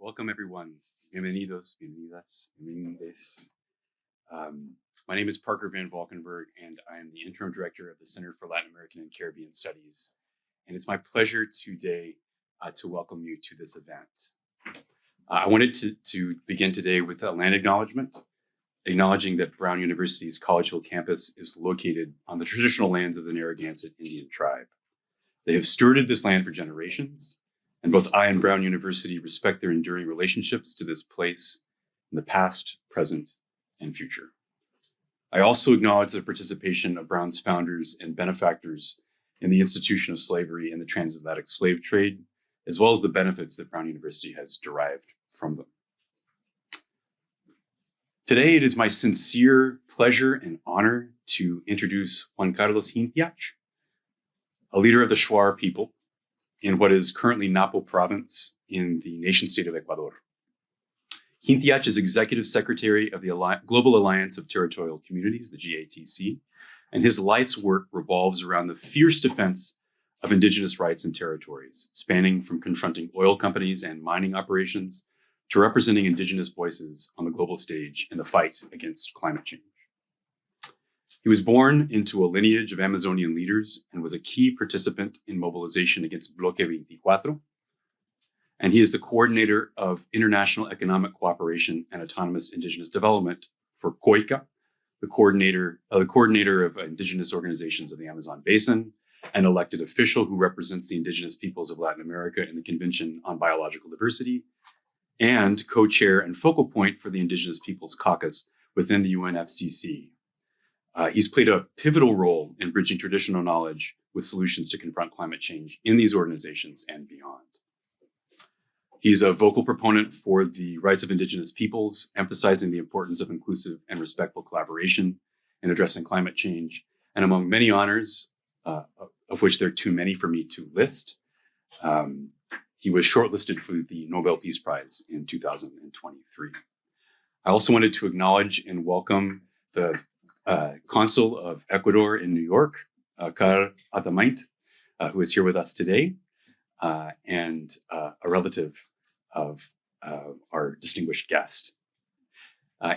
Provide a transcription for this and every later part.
Welcome everyone. Bienvenidos, bienvenidas, bienvenides. My name is Parker Van Valkenburg, and I am the Interim Director of the Center for Latin American and Caribbean Studies. And it's my pleasure today to welcome you to this event. I wanted to begin today with a land acknowledgement, acknowledging that Brown University's College Hill campus is located on the traditional lands of the Narragansett Indian tribe. They have stewarded this land for generations, and both I and Brown University respect their enduring relationships to this place in the past, present, and future. I also acknowledge the participation of Brown's founders and benefactors in the institution of slavery and the transatlantic slave trade, as well as the benefits that Brown University has derived from them. Today, it is my sincere pleasure and honor to introduce Juan Carlos Jintiach, a leader of the Shuar people in what is currently Napo Province in the nation state of Ecuador. Jintiach is Executive Secretary of the Global Alliance of Territorial Communities, the GATC, and his life's work revolves around the fierce defense of indigenous rights and territories, spanning from confronting oil companies and mining operations to representing indigenous voices on the global stage in the fight against climate change. He was born into a lineage of Amazonian leaders and was a key participant in mobilization against Bloque 24. And he is the coordinator of international economic cooperation and autonomous indigenous development for COICA, the coordinator of indigenous organizations of the Amazon Basin, an elected official who represents the indigenous peoples of Latin America in the Convention on Biological Diversity, and co-chair and focal point for the Indigenous Peoples Caucus within the UNFCCC. He's played a pivotal role in bridging traditional knowledge with solutions to confront climate change in these organizations and beyond. He's a vocal proponent for the rights of indigenous peoples, emphasizing the importance of inclusive and respectful collaboration in addressing climate change. And among many honors, of which there are too many for me to list, he was shortlisted for the Nobel Peace Prize in 2023. I also wanted to acknowledge and welcome the Consul of Ecuador in New York, Car Atamaint, who is here with us today, and a relative of our distinguished guest.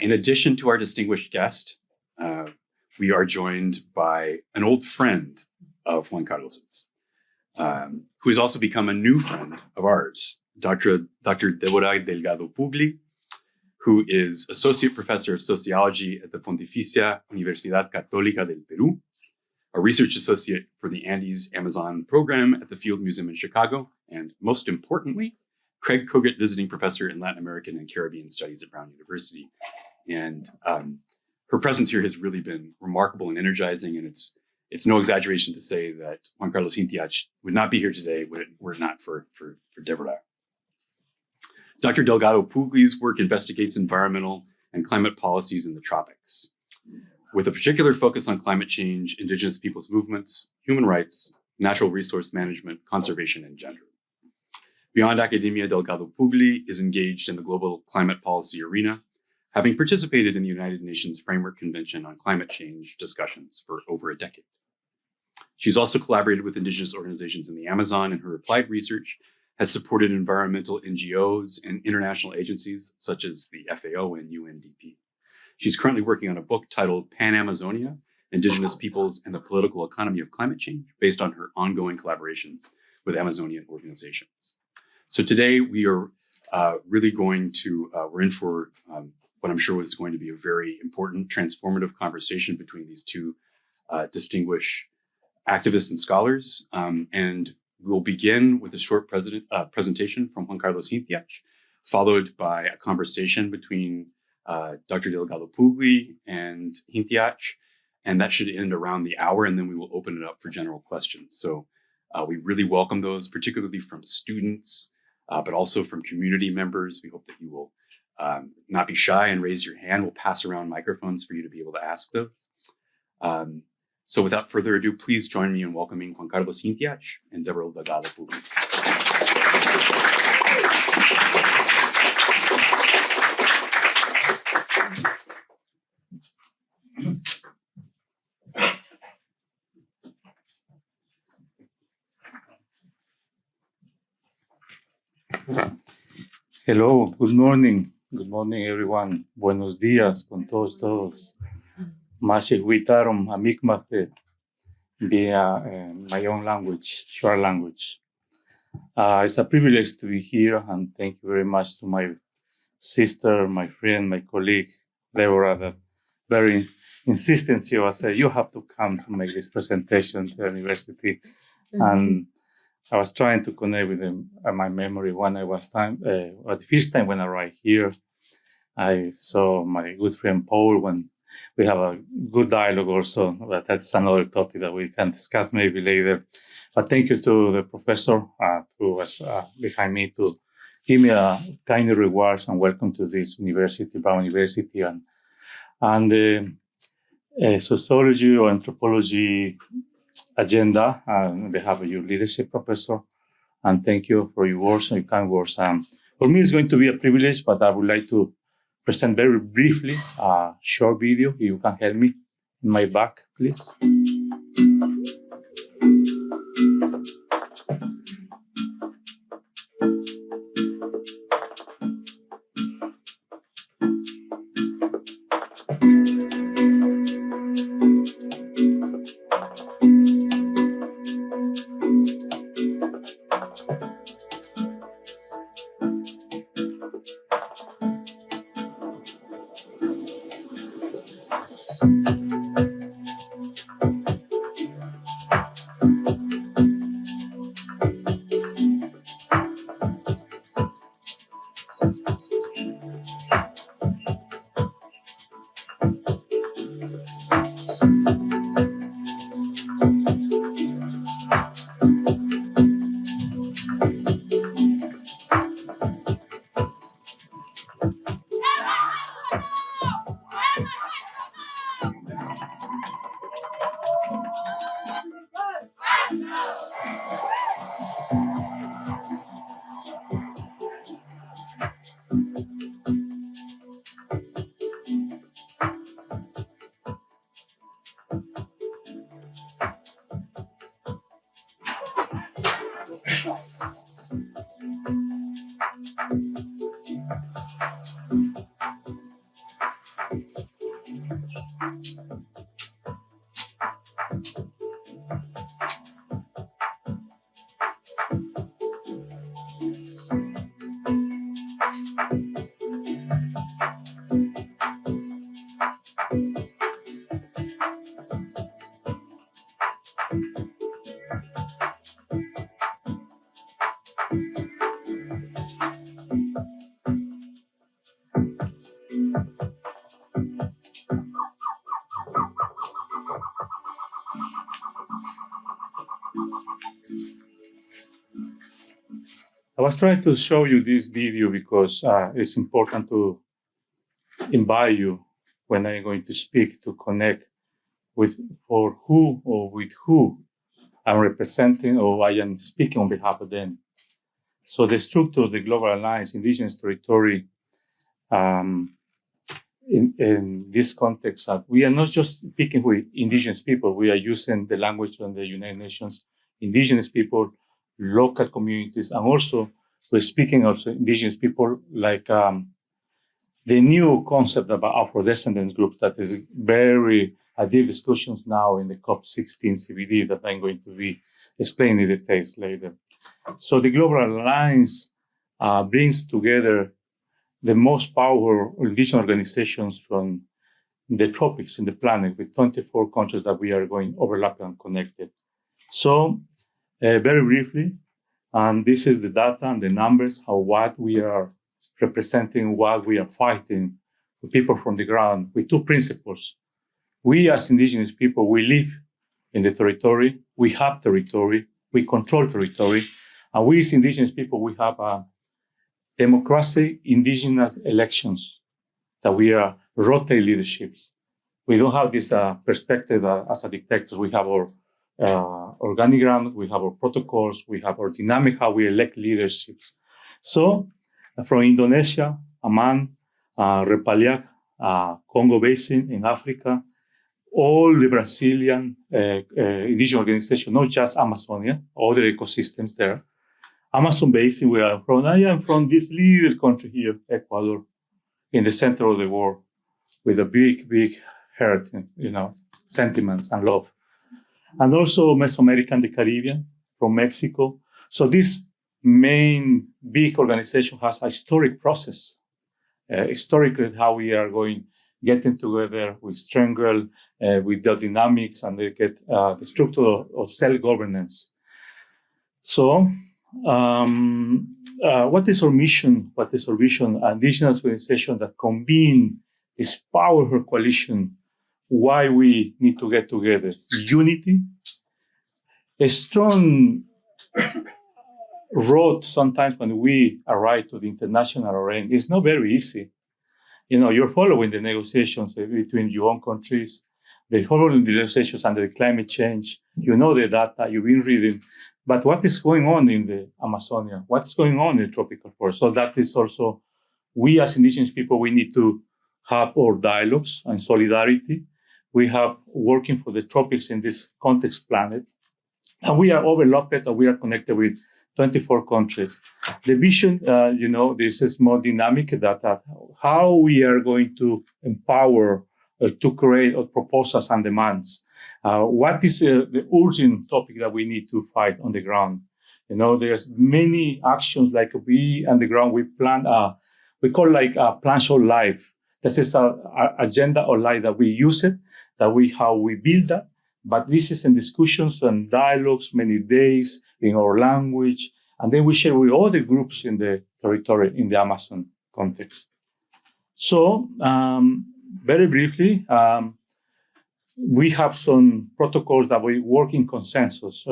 In addition to our distinguished guest, we are joined by an old friend of Juan Carlos's, who has also become a new friend of ours, Dr. Deborah Delgado Pugley, who is Associate Professor of Sociology at the Pontificia Universidad Católica del Perú, a Research Associate for the Andes Amazon Program at the Field Museum in Chicago, and most importantly, Craig Cogut Visiting Professor in Latin American and Caribbean Studies at Brown University. And her presence here has really been remarkable and energizing, and it's no exaggeration to say that Juan Carlos Jintiach would not be here today were it not for Deborah. Dr. Delgado Pugley's work investigates environmental and climate policies in the tropics, with a particular focus on climate change, indigenous peoples' movements, human rights, natural resource management, conservation, and gender. Beyond academia, Delgado Pugley is engaged in the global climate policy arena, having participated in the United Nations Framework Convention on Climate Change discussions for over a decade. She's also collaborated with indigenous organizations in the Amazon, and her applied research has supported environmental NGOs and international agencies such as the FAO and UNDP. She's currently working on a book titled Pan-Amazonia, Indigenous Peoples and the Political Economy of Climate Change, based on her ongoing collaborations with Amazonian organizations. So today we are really going to, we're in for what I'm sure was going to be a very important, transformative conversation between these two distinguished activists and scholars. And we'll begin with a short presentation from Juan Carlos Jintiach, followed by a conversation between Dr. Delgado Pugley and Jintiach, and that should end around the hour, and then we will open it up for general questions. So we really welcome those, particularly from students, but also from community members. We hope that you will not be shy and raise your hand. We'll pass around microphones for you to be able to ask those. So without further ado, please join me in welcoming Juan Carlos Jintiach and Deborah Delgado Pugley. Hello, good morning. Good morning, everyone. Buenos días con todos. Mashiguitarum amikmape via my own language, Shuar language. It's a privilege to be here, and thank you very much to my sister, my friend, my colleague, Deborah, that very insistent. She was saying, you have to come to make this presentation to the university. And I was trying to connect with them, my memory when I was the first time when I arrived here. I saw my good friend Paul when we have a good dialogue also, but that's another topic that we can discuss maybe later. But thank you to the professor who was behind me to give me a kind rewards and welcome to this university, Brown University, and the sociology or anthropology agenda on behalf of your leadership, professor. And thank you for your words and your kind words. For me, it's going to be a privilege, but I would like to present very briefly a short video. If you can help me in my back, please. I was trying to show you this video because it's important to invite you when I'm going to speak to connect with for who or with who I'm representing or I am speaking on behalf of them. So the structure of the Global Alliance Indigenous Territory in this context, we are not just speaking with indigenous people, we are using the language from the United Nations, indigenous people, local communities, and also we're speaking also indigenous people like the new concept about Afro-descendants groups that is very deep discussions now in the COP16 CBD that I'm going to be explaining in details later. So the Global Alliance brings together the most powerful indigenous organizations from the tropics in the planet with 24 countries that we are going overlapping and connected. So very briefly, and this is the data and the numbers, what we are representing, what we are fighting for people from the ground with two principles. We as indigenous people, we live in the territory, we have territory, we control territory, and we as indigenous people, we have democracy, indigenous elections, that we are rotate leaderships. We don't have this perspective as a dictator. We have our organigrams, we have our protocols, we have our dynamic, how we elect leaderships. So from Indonesia, Aman, Repaliak, Congo Basin in Africa, all the Brazilian indigenous organizations, not just Amazonia, all the ecosystems there, Amazon basin where I'm from. I am from this little country here, Ecuador, in the center of the world, with a big, big heart, sentiments and love. And also Mesoamerica and the Caribbean, from Mexico. So this main big organization has a historic process. Historically, how we are getting together, we strangle with the dynamics, and they get the structure of self-governance. So, what is our mission? What is our vision? Indigenous organization that convene this powerful coalition. Why we need to get together? Unity, a strong road. Sometimes when we arrive to the international arena, it's not very easy. You're following the negotiations between your own countries, the following the negotiations under the climate change. You know the data, you've been reading. But what is going on in the Amazonia? What's going on in the tropical forest? So that is also, we as indigenous people, we need to have our dialogues and solidarity. We have working for the tropics in this context planet. And we are overlapped, and we are connected with 24 countries. The vision, this is more dynamic, that how we are going to empower to create proposals and demands. What is the urgent topic that we need to fight on the ground? There's many actions like we on the ground, we plan, we call like a plan show life. This is our agenda of life that we use it, how we build that. But this is in discussions and dialogues, many days in our language. And then we share with all the groups in the territory, in the Amazon context. So, very briefly, we have some protocols that we work in consensus.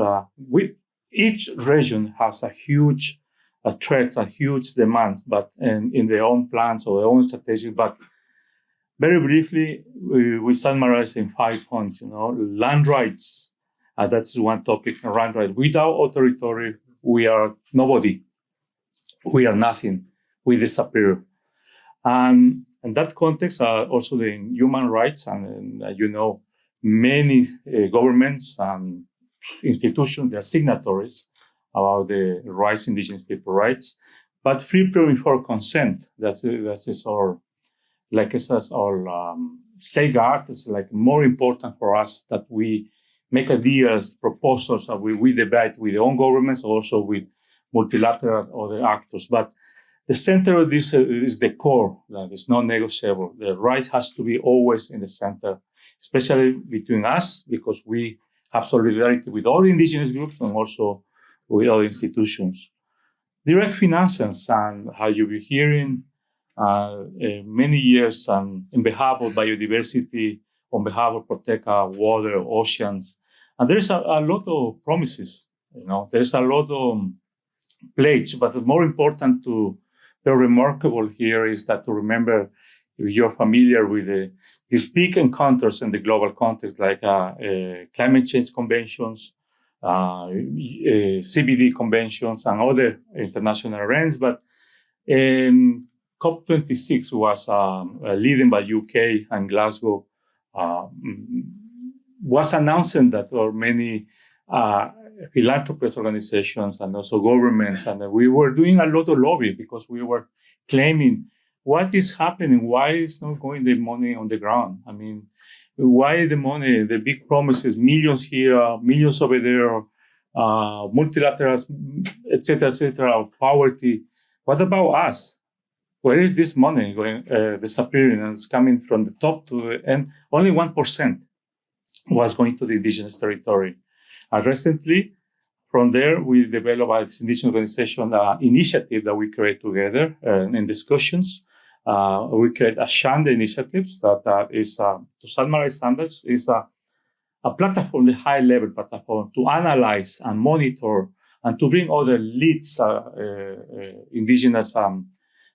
Each region has a huge threats, a huge demands, but in their own plans or their own strategies. But very briefly, we summarize in 5 points. Land rights. That's one topic. Land rights. Without our territory, we are nobody. We are nothing. We disappear. And in that context, also the human rights, and many governments and institutions, they are signatories about the rights, indigenous people rights. But free, pure, informed consent. That is our, safeguard. It's more important for us that we make ideas, proposals, that we debate with our own governments, also with multilateral other actors. But the center of this is the core. That is non-negotiable. The right has to be always in the center, especially between us, because we have solidarity with all indigenous groups and also with other institutions. Direct finances, and how you'll be hearing many years in behalf of biodiversity, on behalf of protect water, oceans. And there's a lot of promises, there's a lot of pledge, but more important to the remarkable here is that to remember, if you're familiar with these big encounters in the global context, like climate change conventions, CBD conventions, and other international arenas. But COP26 was leading by UK and Glasgow, was announcing that there were many philanthropist organizations and also governments, and we were doing a lot of lobby because we were claiming what is happening, why is not going the money on the ground? I mean, why the money, the big promises, millions here, millions over there, multilaterals, etc., poverty. What about us? Where is this money going, disappearing, and it's coming from the top to the end? Only 1% was going to the indigenous territory. Recently, from there, we developed this indigenous organization initiative that we create together in discussions. We create a Shanda initiatives that is, to summarize standards, is a platform, the high-level platform, to analyze and monitor and to bring other leads, indigenous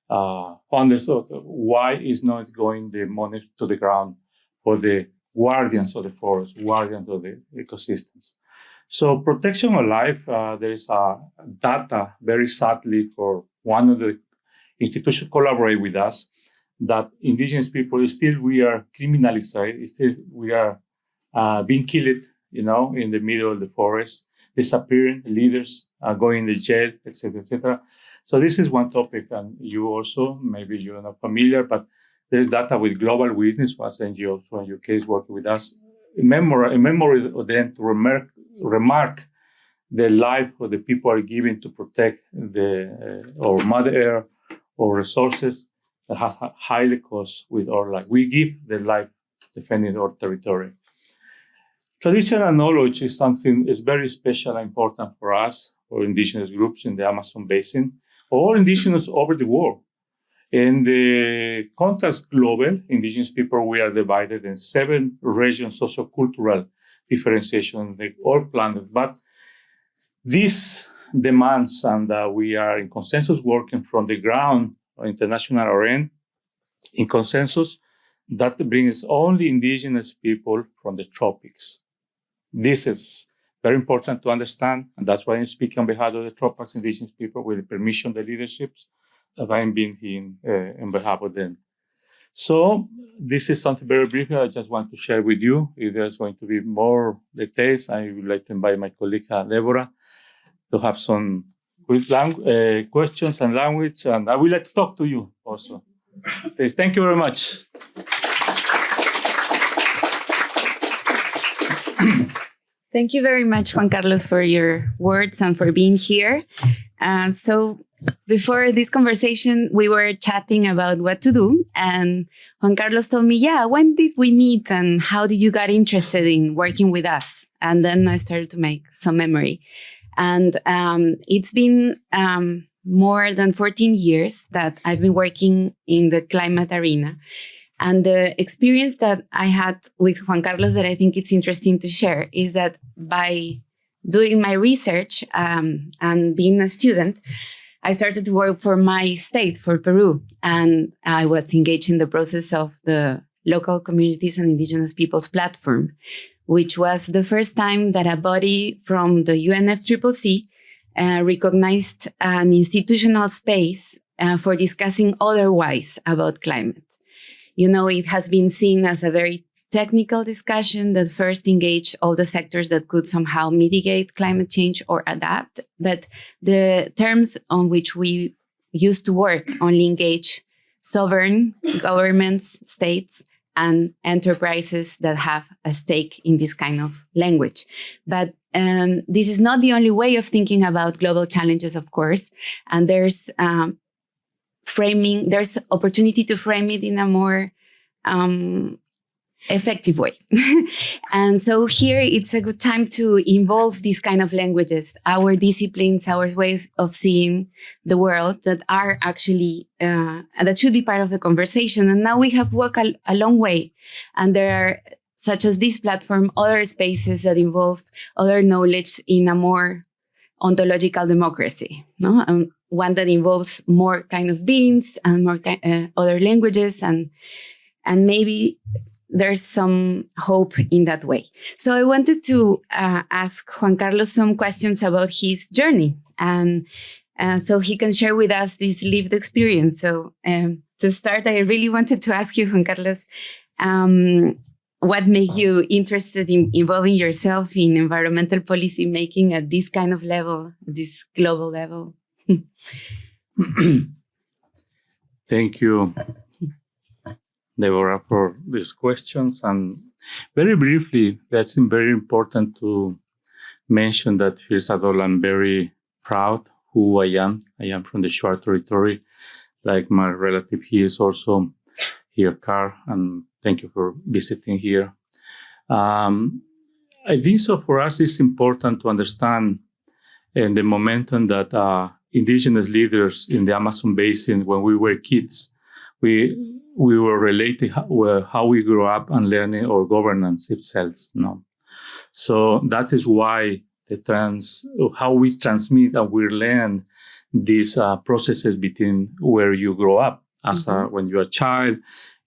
funders, why is not going the money to the ground for the guardians of the forest, guardians of the ecosystems. So protection of life, there is data, very sadly, for one of the institutions collaborate with us, that indigenous people we are criminalized, we are being killed, in the middle of the forest. disappearing leaders, going to jail, etc., etc. So this is one topic, and you also, maybe you're not familiar, but there's data with Global Witness, was NGO from UK is working with us, in memory of them to remark the life of the people are giving to protect the or Mother Earth or resources that has a highly cost with our life. We give the life defending our territory. Traditional knowledge is something is very special and important for us, for indigenous groups in the Amazon basin, or indigenous over the world. In the context global, indigenous people, we are divided in 7 regions, sociocultural differentiation on the whole planet. But this demands, and we are in consensus working from the ground or international arena, in consensus, that brings only indigenous people from the tropics. This is very important to understand, and that's why I'm speaking on behalf of the tropics indigenous people with the permission of the leaderships that I'm being here on behalf of them. So this is something very brief I just want to share with you. If there's going to be more details, I would like to invite my colleague Deborah to have some questions and language, and I would like to talk to you also. Please, thank you very much. Thank you very much, Juan Carlos, for your words and for being here. So before this conversation, we were chatting about what to do. And Juan Carlos told me, yeah, when did we meet and how did you get interested in working with us? And then I started to make some memory. And it's been more than 14 years that I've been working in the climate arena. And the experience that I had with Juan Carlos that I think it's interesting to share is that by doing my research and being a student, I started to work for my state, for Peru. And I was engaged in the process of the Local Communities and Indigenous Peoples Platform, which was the first time that a body from the UNFCCC recognized an institutional space for discussing otherwise about climate. You know, it has been seen as a very technical discussion that first engaged all the sectors that could somehow mitigate climate change or adapt. But the terms on which we used to work only engage sovereign governments, states, and enterprises that have a stake in this kind of language. But this is not the only way of thinking about global challenges, of course. And there's there's opportunity to frame it in a more effective way. And so here it's a good time to involve these kind of languages, our disciplines, our ways of seeing the world that are actually, that should be part of the conversation. And now we have walked a long way. And there are, such as this platform, other spaces that involve other knowledge in a more ontological democracy, no? One that involves more kind of beings and more other languages, and maybe there's some hope in that way. So I wanted to ask Juan Carlos some questions about his journey, and so he can share with us this lived experience. So to start, I really wanted to ask you, Juan Carlos, what made you interested in involving yourself in environmental policy making at this kind of level, this global level? Thank you, Deborah, for these questions. And very briefly, that's very important to mention that first of all, I'm very proud who I am. I am from the Shuar territory. Like my relative, he is also here, Carl, and thank you for visiting here. I think so for us, it's important to understand the momentum that indigenous leaders in the Amazon basin, when we were kids, we were related how we grew up and learning our governance itself. No? So that is why how we transmit and we learn these processes between where you grow up. As when you're a child,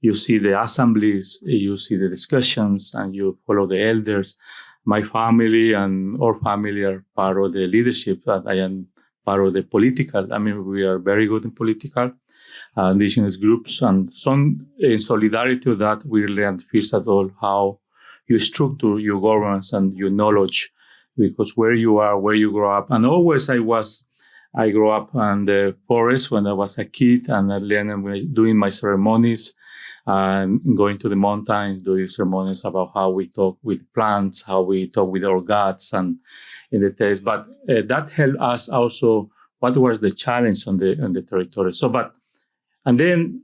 you see the assemblies, you see the discussions, and you follow the elders. My family and our family are part of the leadership. I am part of the political. I mean, we are very good in political indigenous groups, and some in solidarity with that, we learned first of all how you structure your governance and your knowledge because where you are, where you grow up. And always I grew up in the forest when I was a kid, and I learned doing my ceremonies, going to the mountains, doing ceremonies about how we talk with plants, how we talk with our gods, and in the text. But that helped us also. What was the challenge on the territory? And then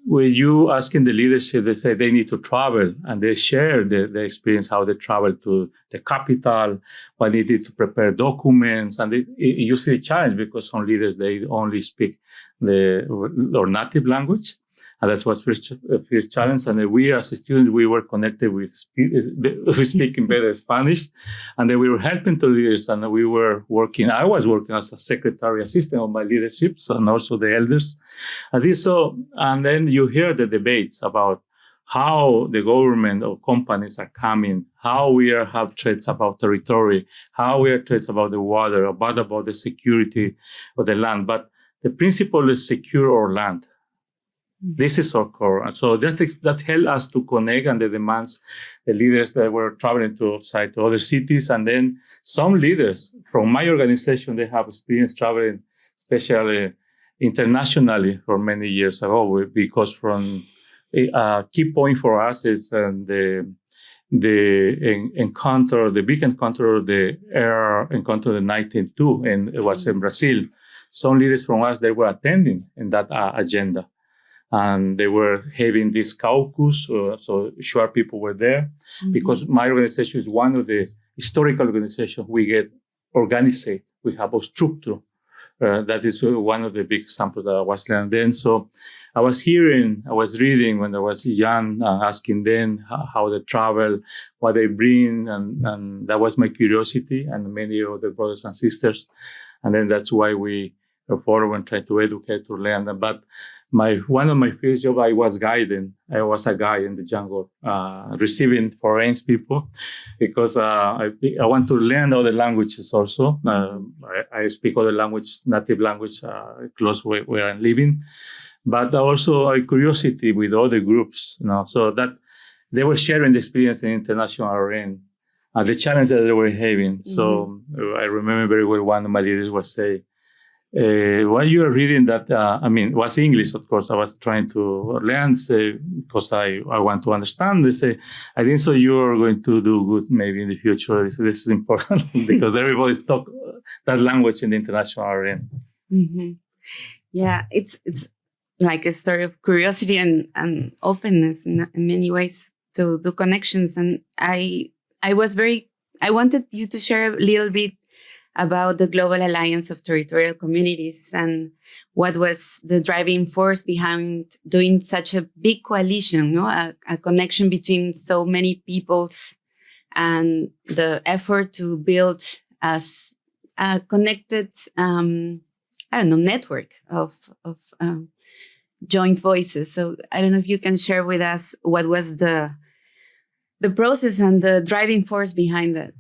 when you asking the leadership, they say they need to travel, and they share the experience, how they travel to the capital, what they did to prepare documents. And you see a challenge because some leaders, they only speak their native language. And that's what's first challenge. And we as students, we were connected with speaking better Spanish. And then we were helping the leaders, and we were working. I was working as a secretary assistant on my leaderships and also the elders. And then you hear the debates about how the government or companies are coming, how we have threats about territory, how we have threats about the water, about the security of the land. But the principle is secure our land. This is our core. And so that helped us to connect and the demands, the leaders that were traveling to other cities. And then some leaders from my organization, they have experience traveling, especially internationally for many years ago, because from a key point for us is the big encounter of the air encounter in 1902, and it was in Brazil. Some leaders from us, they were attending in that agenda. And they were having this caucus, so Shuar people were there, because my organization is one of the historical organizations we get organized. We have a structure. That is one of the big examples that I was learning then. So I was reading when I was young, asking them how they travel, what they bring, and that was my curiosity and many of the brothers and sisters. And then that's why we go forward and try to educate, to learn. But one of my first jobs, I was guiding. I was a guide in the jungle, receiving foreign people, because I want to learn other languages also. I speak other language, native language, close where I'm living, but also a curiosity with other groups, so that they were sharing the experience in international arena, the challenge that they were having. So I remember very well one of my leaders was saying, while you are reading that, was English, of course, I was trying to learn, because I want to understand. They say, I think so you're going to do good maybe in the future. This is important because everybody's talk that language in the international arena. Mm-hmm. Yeah, it's like a story of curiosity and openness in many ways to do connections. And I wanted you to share a little bit about the Global Alliance of Territorial Communities and what was the driving force behind doing such a big coalition, a connection between so many peoples, and the effort to build as a connected, network of joint voices. So I don't know if you can share with us what was the process and the driving force behind that.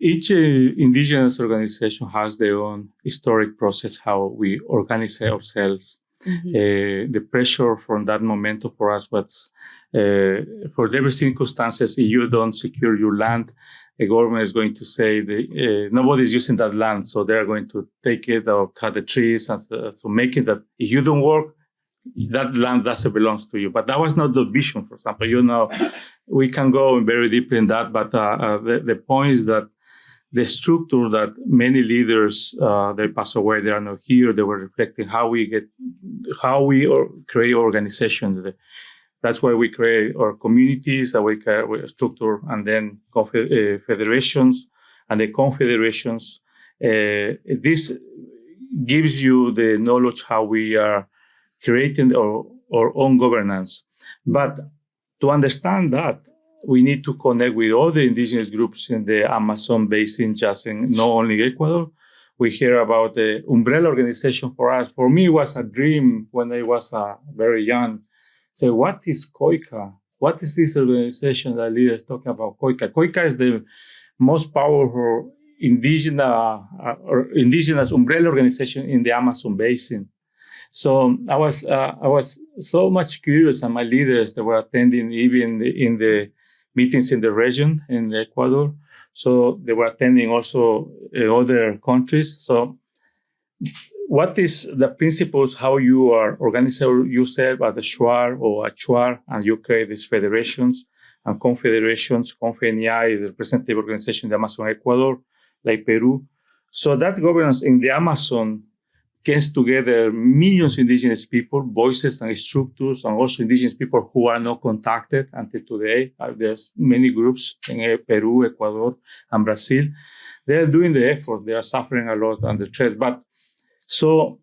Each indigenous organization has their own historic process, how we organize ourselves. The pressure from that momentum for us was, for every circumstances, if you don't secure your land, the government is going to say nobody's using that land, so they're going to take it or cut the trees, and so make it that if you don't work, that land doesn't belong to you. But that was not the vision, for example. We can go very deep in that, but the point is that the structure that many leaders, they pass away, they are not here, they were reflecting how we create organization. That's why we create our communities, that we create structure, and then federations, and the confederations. This gives you the knowledge how we are creating our own governance. But to understand that, we need to connect with all the indigenous groups in the Amazon basin, just in not only Ecuador. We hear about the umbrella organization for us. For me, it was a dream when I was very young. So what is COICA? What is this organization that leaders talking about? COICA. COICA is the most powerful indigenous umbrella organization in the Amazon basin. So I was so much curious, and my leaders that were attending, even in the meetings in the region in Ecuador. So they were attending also other countries. So what is the principles, how you are organizing yourself as a Shuar or a Chuar, and you create these federations and confederations, Confenia, the representative organization in the Amazon, Ecuador, like Peru. So that governance in the Amazon gets together millions of indigenous people, voices and structures, and also indigenous people who are not contacted until today. There's many groups in Peru, Ecuador, and Brazil. They're doing the effort. They are suffering a lot under stress. But so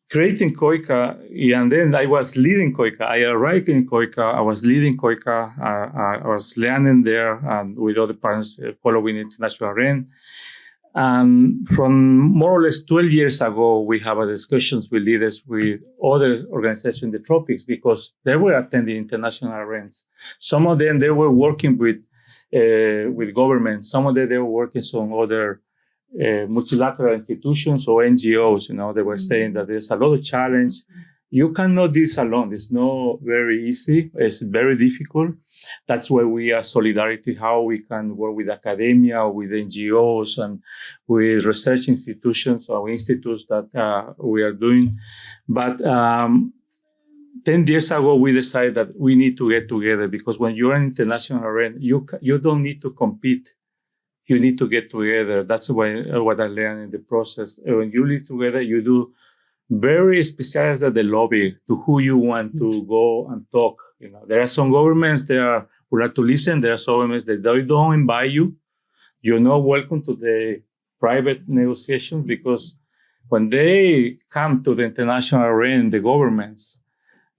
creating COICA, and then I was leading COICA. I arrived in COICA. I was leading COICA. I was learning there with other partners following international arena. And from more or less 12 years ago, we have a discussions with leaders with other organizations in the tropics because they were attending international arenas. Some of them, they were working with governments. Some of them, they were working on other multilateral institutions or NGOs. They were saying that there's a lot of challenge. You cannot do this alone. It's not very easy. It's very difficult. That's why we are solidarity, how we can work with academia, with NGOs, and with research institutions or institutes that we are doing. But 10 years ago, we decided that we need to get together because when you're an international arena, you don't need to compete. You need to get together. That's what I learned in the process. When you live together, you do very specialized at the lobby to who you want to go and talk. There are some governments that would like to listen. There are some governments that they don't invite you. You're not welcome to the private negotiations because when they come to the international arena, the governments,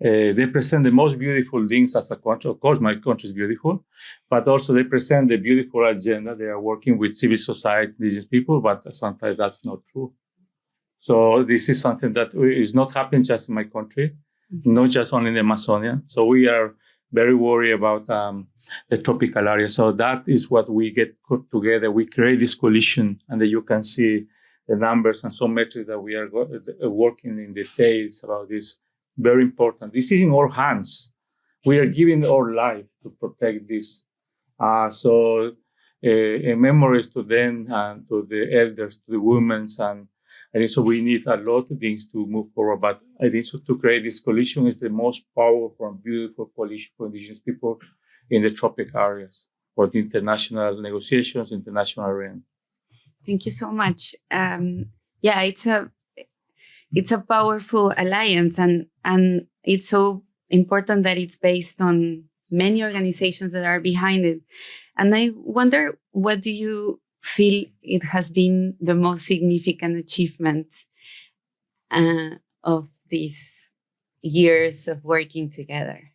they present the most beautiful things as a country. Of course, my country is beautiful, but also they present the beautiful agenda. They are working with civil society, indigenous people, but sometimes that's not true. So this is something that is not happening just in my country, not just only in the Amazonia. So we are very worried about the tropical area. So that is what we get put together. We create this coalition, and then you can see the numbers and some metrics that we are working in details about this. Very important. This is in our hands. We are giving our life to protect this. So memories to them and to the elders, to the women, and so we need a lot of things to move forward. But I think so to create this coalition is the most powerful and beautiful coalition for indigenous people in the tropic areas for the international negotiations, international arena. Thank you so much. It's a powerful alliance, and it's so important that it's based on many organizations that are behind it. And I wonder, what do you feel it has been the most significant achievement of these years of working together?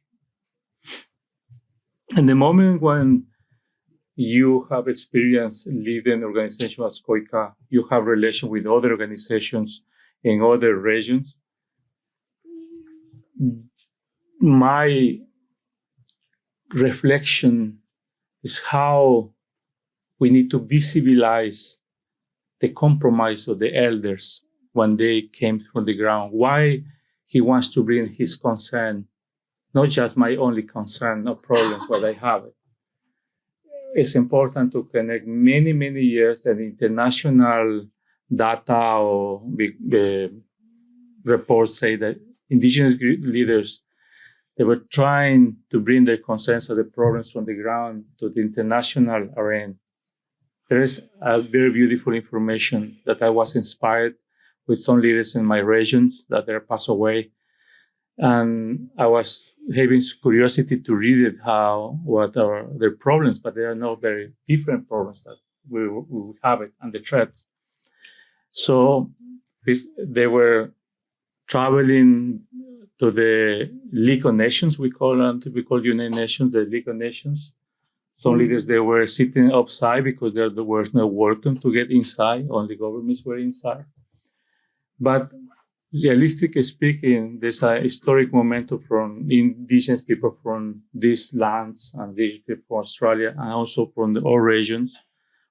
In the moment when you have experience leading organizations as COICA, you have relation with other organizations in other regions. My reflection is how we need to visibilize the compromise of the elders when they came from the ground. Why he wants to bring his concern, not just my only concern, no problems, but I have it. It's important to connect many, many years that international data or reports say that indigenous leaders, they were trying to bring their concerns of the problems from the ground to the international arena. There is a very beautiful information that I was inspired with some leaders in my regions that they passed away. And I was having curiosity to read it, what are their problems, but they are not very different problems that we have it and the threats. So they were traveling to the League of Nations, we call United Nations, the League of Nations. Some leaders, they were sitting outside because there was no welcome to get inside, only governments were inside. But realistically speaking, there's a historic momentum from indigenous people from these lands and indigenous people from Australia and also from all regions.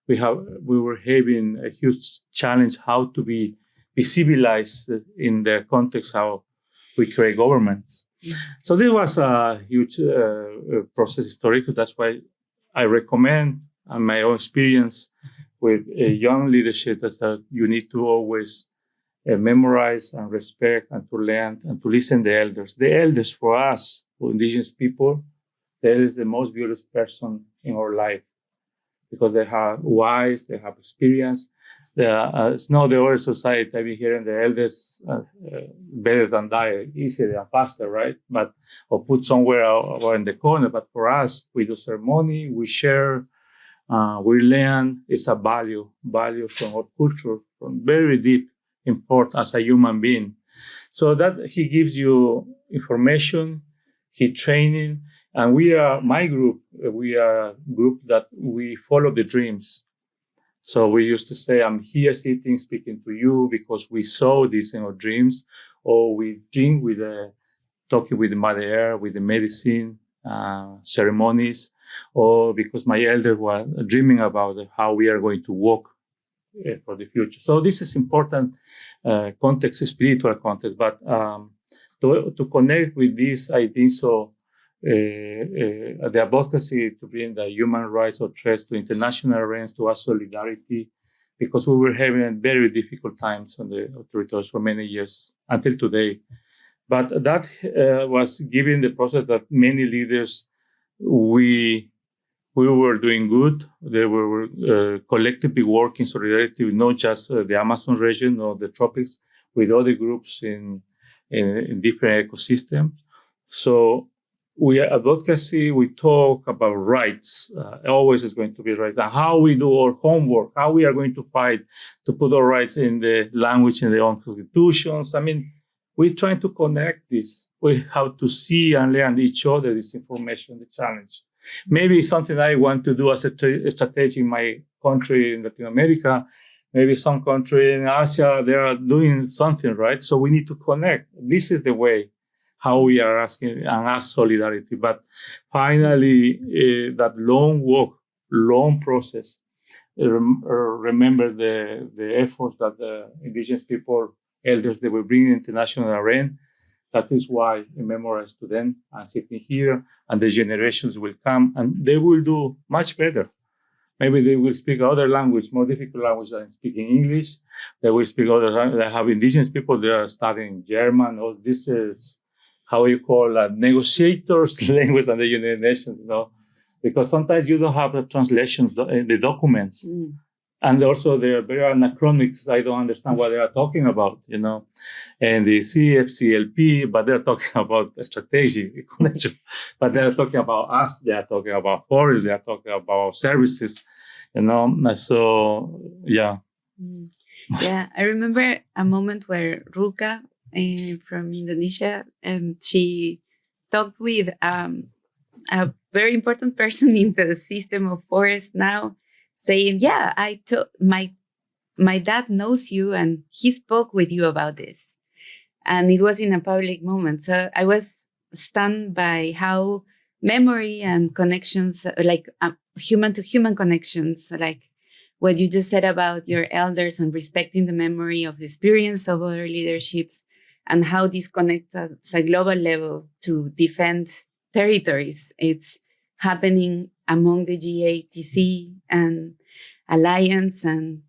We were having a huge challenge how to be civilized in the context how we create governments. So there was a huge process historical. That's why I recommend my own experience with young leadership that you need to always memorize and respect and to learn and to listen to the elders. The elders for us, for indigenous people, the elder is the most beautiful person in our life because they have wise, they have experience. It's not the other society. I've been hearing the elders better than die, easier and faster, right? But or put somewhere or in the corner. But for us, we do ceremony, we share, we learn. It's a value from our culture, from very deep import as a human being. So that he gives you information, he training, and we are a group that we follow the dreams. So we used to say, I'm here sitting, speaking to you because we saw this in our dreams, or we dream with talking with the Mother Earth, with the medicine, ceremonies, or because my elder was dreaming about how we are going to walk for the future. So this is important context, spiritual context, but to connect with this, I think so, the advocacy to bring the human rights or threats to international arenas to our solidarity, because we were having very difficult times on the territories for many years until today. But that was given the process that many leaders, we were doing good. They were collectively working solidarity with not just the Amazon region or the tropics, with other groups in different ecosystems. So we advocacy, we talk about rights. Always is going to be right. And how we do our homework, how we are going to fight to put our rights in the language in the own constitutions. I mean, we're trying to connect this. We have to see and learn each other this information, the challenge. Maybe something I want to do as a strategy in my country in Latin America. Maybe some country in Asia, they are doing something, right? So we need to connect. This is the way how we are asking and ask solidarity. But finally, that long walk, long process, remember the efforts that the indigenous people, elders, they will bring into national arena. That is why we memorize to them and sitting here, and the generations will come and they will do much better. Maybe they will speak other language, more difficult language than speaking English. They will speak other language. They have indigenous people, they are studying German. All this is how you call negotiators language and the United Nations, because sometimes you don't have the translations in the documents. Mm. And also they're very anachronic. I don't understand what they are talking about, and the CFCLP, but they're talking about strategy, connection, but they're talking about us, they are talking about forests, they are talking about services, so, yeah. Yeah, I remember a moment where Ruka from Indonesia, she talked with a very important person in the system of forest now, saying, yeah, my dad knows you and he spoke with you about this. And it was in a public moment. So I was stunned by how memory and connections, like human to human connections, like what you just said about your elders and respecting the memory of the experience of other leaderships, and how this connects at a global level to defend territories. It's happening among the GATC and Alliance, and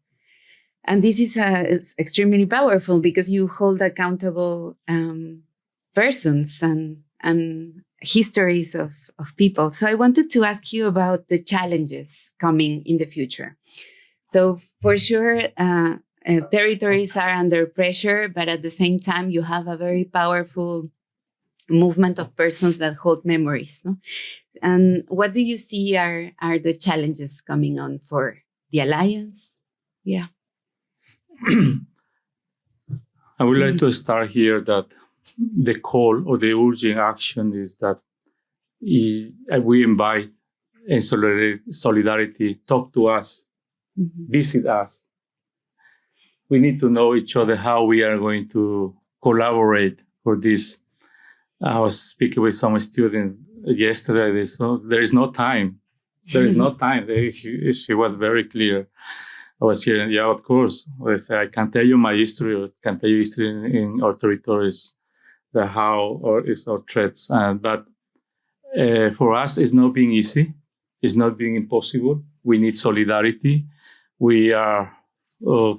this is it's extremely powerful because you hold accountable persons and histories of people. So I wanted to ask you about the challenges coming in the future. So for sure, territories are under pressure, but at the same time, you have a very powerful movement of persons that hold memories. No? And what do you see are the challenges coming on for the Alliance? Yeah. I would like to start here that the call or the urgent action is that we invite in solidarity, talk to us, visit us. We need to know each other, how we are going to collaborate for this. I was speaking with some students yesterday. There is no time. There is no time. She was very clear. I was hearing, yeah, of course. I can tell you my history, or can tell you history in our territories, how or is our threats. But for us, it's not being easy. is not being impossible. We need solidarity. We are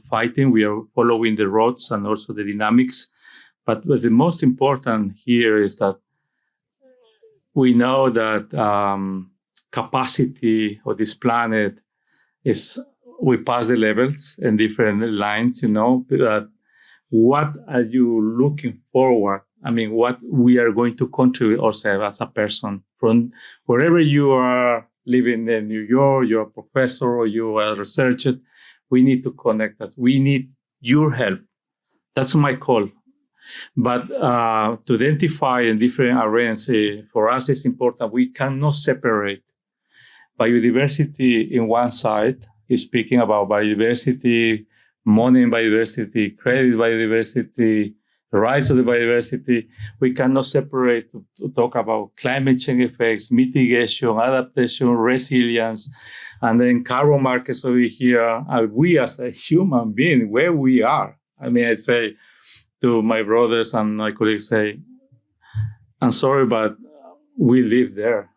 fighting. We are following the roads and also the dynamics. But the most important here is that we know that capacity of this planet is, we pass the levels and different lines, that what are you looking forward? I mean, what we are going to contribute ourselves as a person from wherever you are living in New York, you're a professor or you are a researcher, we need to connect us. We need your help. That's my call. But to identify in different arenas, for us, it's important. We cannot separate biodiversity in one side, is speaking about biodiversity, money in biodiversity, credit biodiversity, rights of the biodiversity. We cannot separate to talk about climate change effects, mitigation, adaptation, resilience, and then carbon markets over here. We as a human being, where we are. I mean, I say to my brothers and my colleagues, say, I'm sorry, but we live there.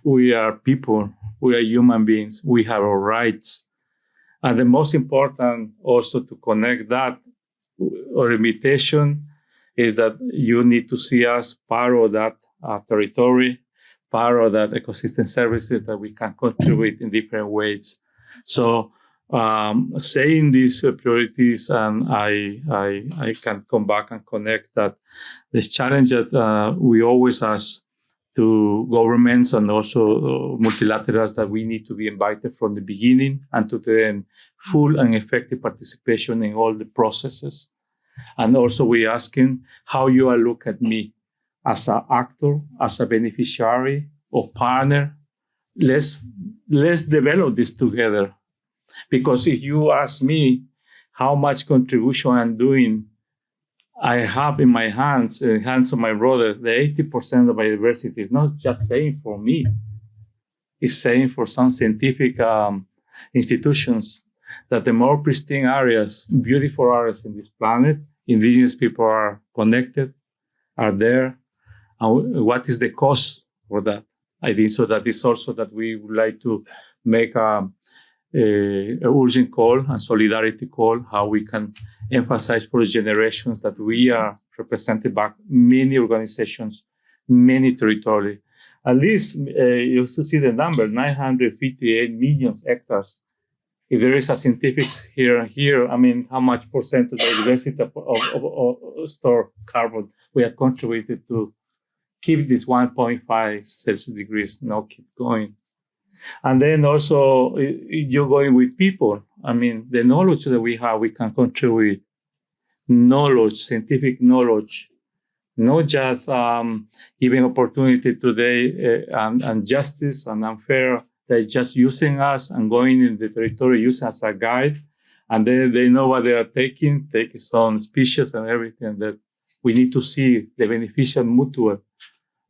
We are people. We are human beings. We have our rights. And the most important also to connect that or invitation is that you need to see us part of that territory, part of that ecosystem services that we can contribute in different ways. So saying these priorities, and I can come back and connect that this challenge that we always ask to governments and also multilaterals, that we need to be invited from the beginning and to the end, full and effective participation in all the processes. And also we asking how you are look at me as an actor, as a beneficiary or partner. Let's develop this together. Because if you ask me how much contribution I'm doing, I have in my hands, in the hands of my brother, the 80% of biodiversity is not just saying for me. It's saying for some scientific institutions that the more pristine areas, beautiful areas in this planet, indigenous people are connected, are there. And what is the cost for that? I think so that is also that we would like to make a urgent call and solidarity call, how we can emphasize for the generations that we are represented by many organizations, many territories. At least you also see the number, 958 million hectares. If there is a scientific here, I mean, how much percent of the diversity of stored carbon we have contributed to keep this 1.5 Celsius degrees, not keep going. And then also you're going with people. I mean, the knowledge that we have, we can contribute knowledge, scientific knowledge, not just giving opportunity today and justice and unfair. They're just using us and going in the territory, using us as a guide. And then they know what they are taking some species and everything, that we need to see the beneficial mutual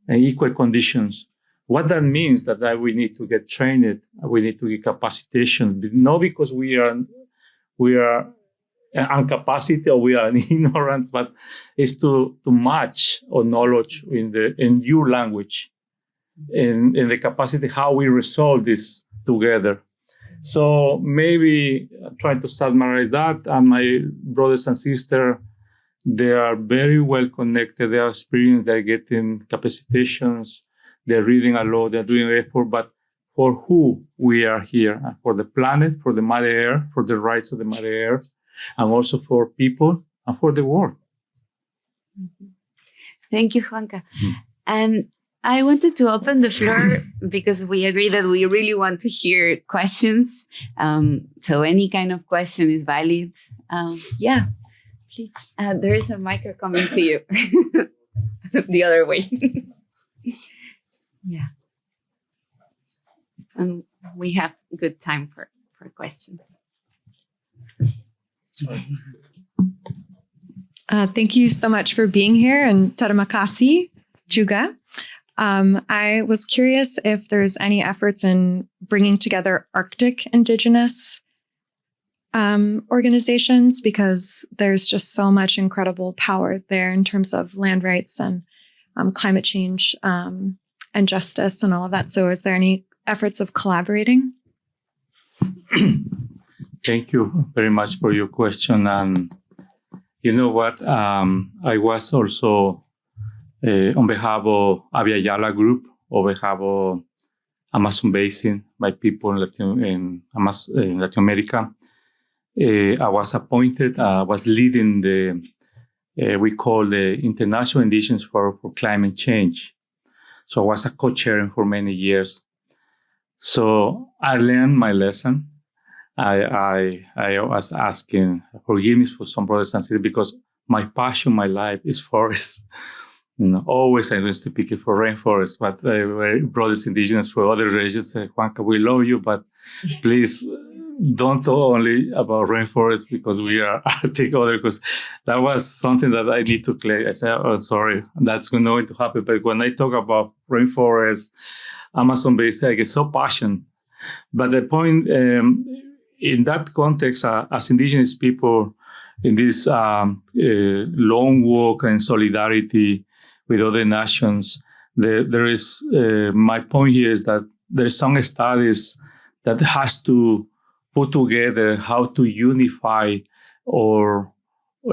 and equal conditions. What that means that we need to get trained, we need to get capacitation, not because we are incapacity or we are ignorant, but it's to match our knowledge in your language, in the capacity how we resolve this together. So maybe trying to summarize that, and my brothers and sisters, they are very well connected, they are experienced, they're getting capacitations, they're reading a lot, they're doing effort, but for who we are here, for the planet, for the Mother Earth, for the rights of the Mother Earth, and also for people and for the world. Thank you, Juanca. And I wanted to open the floor because we agree that we really want to hear questions. So any kind of question is valid. Yeah, please. There is a micro coming to you the other way. Yeah. And we have good time for questions. Thank you so much for being here, and terima kasih juga. I was curious if there's any efforts in bringing together Arctic indigenous organizations, because there's just so much incredible power there in terms of land rights and climate change and justice and all of that. So is there any efforts of collaborating? Thank you very much for your question. And you know what? I was also on behalf of Avia Yala Group, on behalf of Amazon Basin, my people in Latin America. I was appointed, was leading we call the International Indigenous Forum for Climate Change. So I was a co-chair for many years. So I learned my lesson. I was asking forgiveness for some brothers and sisters because my passion, my life is forest. Always I was speaking for rainforest, but brothers indigenous for other regions say, Juanca, we love you, but please don't talk only about rainforest because we are Arctic other, because that was something that I need to clear. I said, oh, sorry, that's not going to happen. But when I talk about rainforest, Amazon basin, I get so passionate. But the point, in that context, as indigenous people in this long walk and solidarity with other nations, there is, my point here is that there are some studies that has to put together how to unify our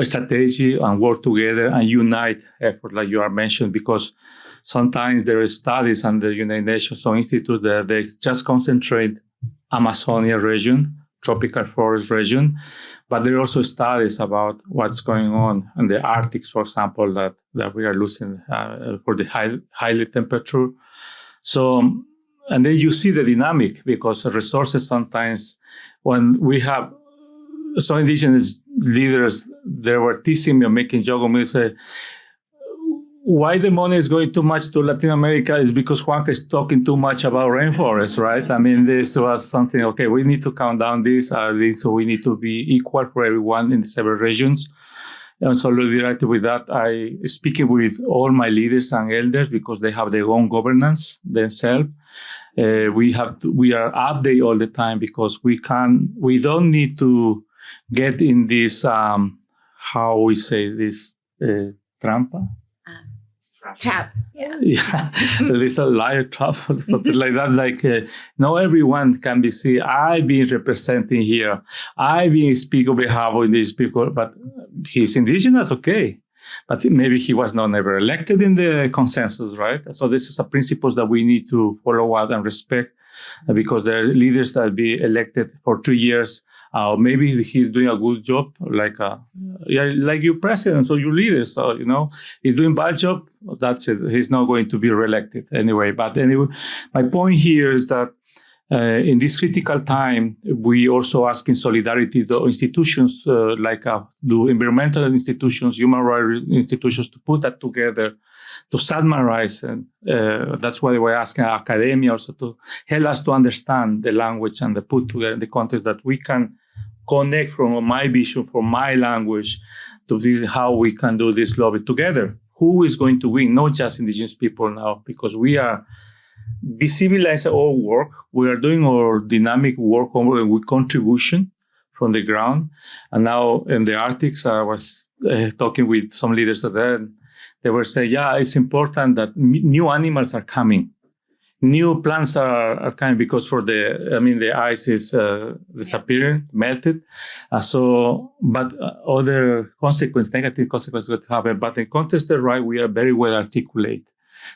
strategy and work together and unite effort, like you are mentioned, because sometimes there are studies under the United Nations or institutes that they just concentrate Amazonia region, tropical forest region, but there are also studies about what's going on in the Arctic, for example, that we are losing for the high temperature. So, and then you see the dynamic because the resources sometimes, when we have some indigenous leaders, they were teasing me or making joke of me, say, why the money is going too much to Latin America is because Juanca is talking too much about rainforests, right? I mean, this was something, okay, we need to calm down this, so we need to be equal for everyone in the several regions. And solidarity with that, I speaking with all my leaders and elders because they have their own governance themselves. We are update all the time because we don't need to get in this, how we say this, trampa? Trap. Yeah, there's a liar trap or something like that. Like, not everyone can be seen. I've been representing here. I've been speaking on behalf of these people, but he's indigenous, okay. But maybe he was not never elected in the consensus, right? So this is a principles that we need to follow out and respect because there are leaders that be elected for 3 years. Maybe he's doing a good job, like your president or your leaders. So, he's doing bad job. That's it. He's not going to be reelected anyway. But anyway, my point here is that in this critical time, we also ask in solidarity the institutions like the environmental institutions, human rights institutions to put that together, to summarize. And that's why we're asking academia also to help us to understand the language and the put together in the context that we can connect from my vision, from my language, to how we can do this lobby together. Who is going to win? Not just indigenous people now, because we are visibilize our work. We are doing our dynamic work with contribution from the ground. And now in the Arctic, I was talking with some leaders there, and they were saying, yeah, it's important that new animals are coming. New plants are coming because the ice is disappearing, melted. But other negative consequences would happen. But in context, we are very well articulate.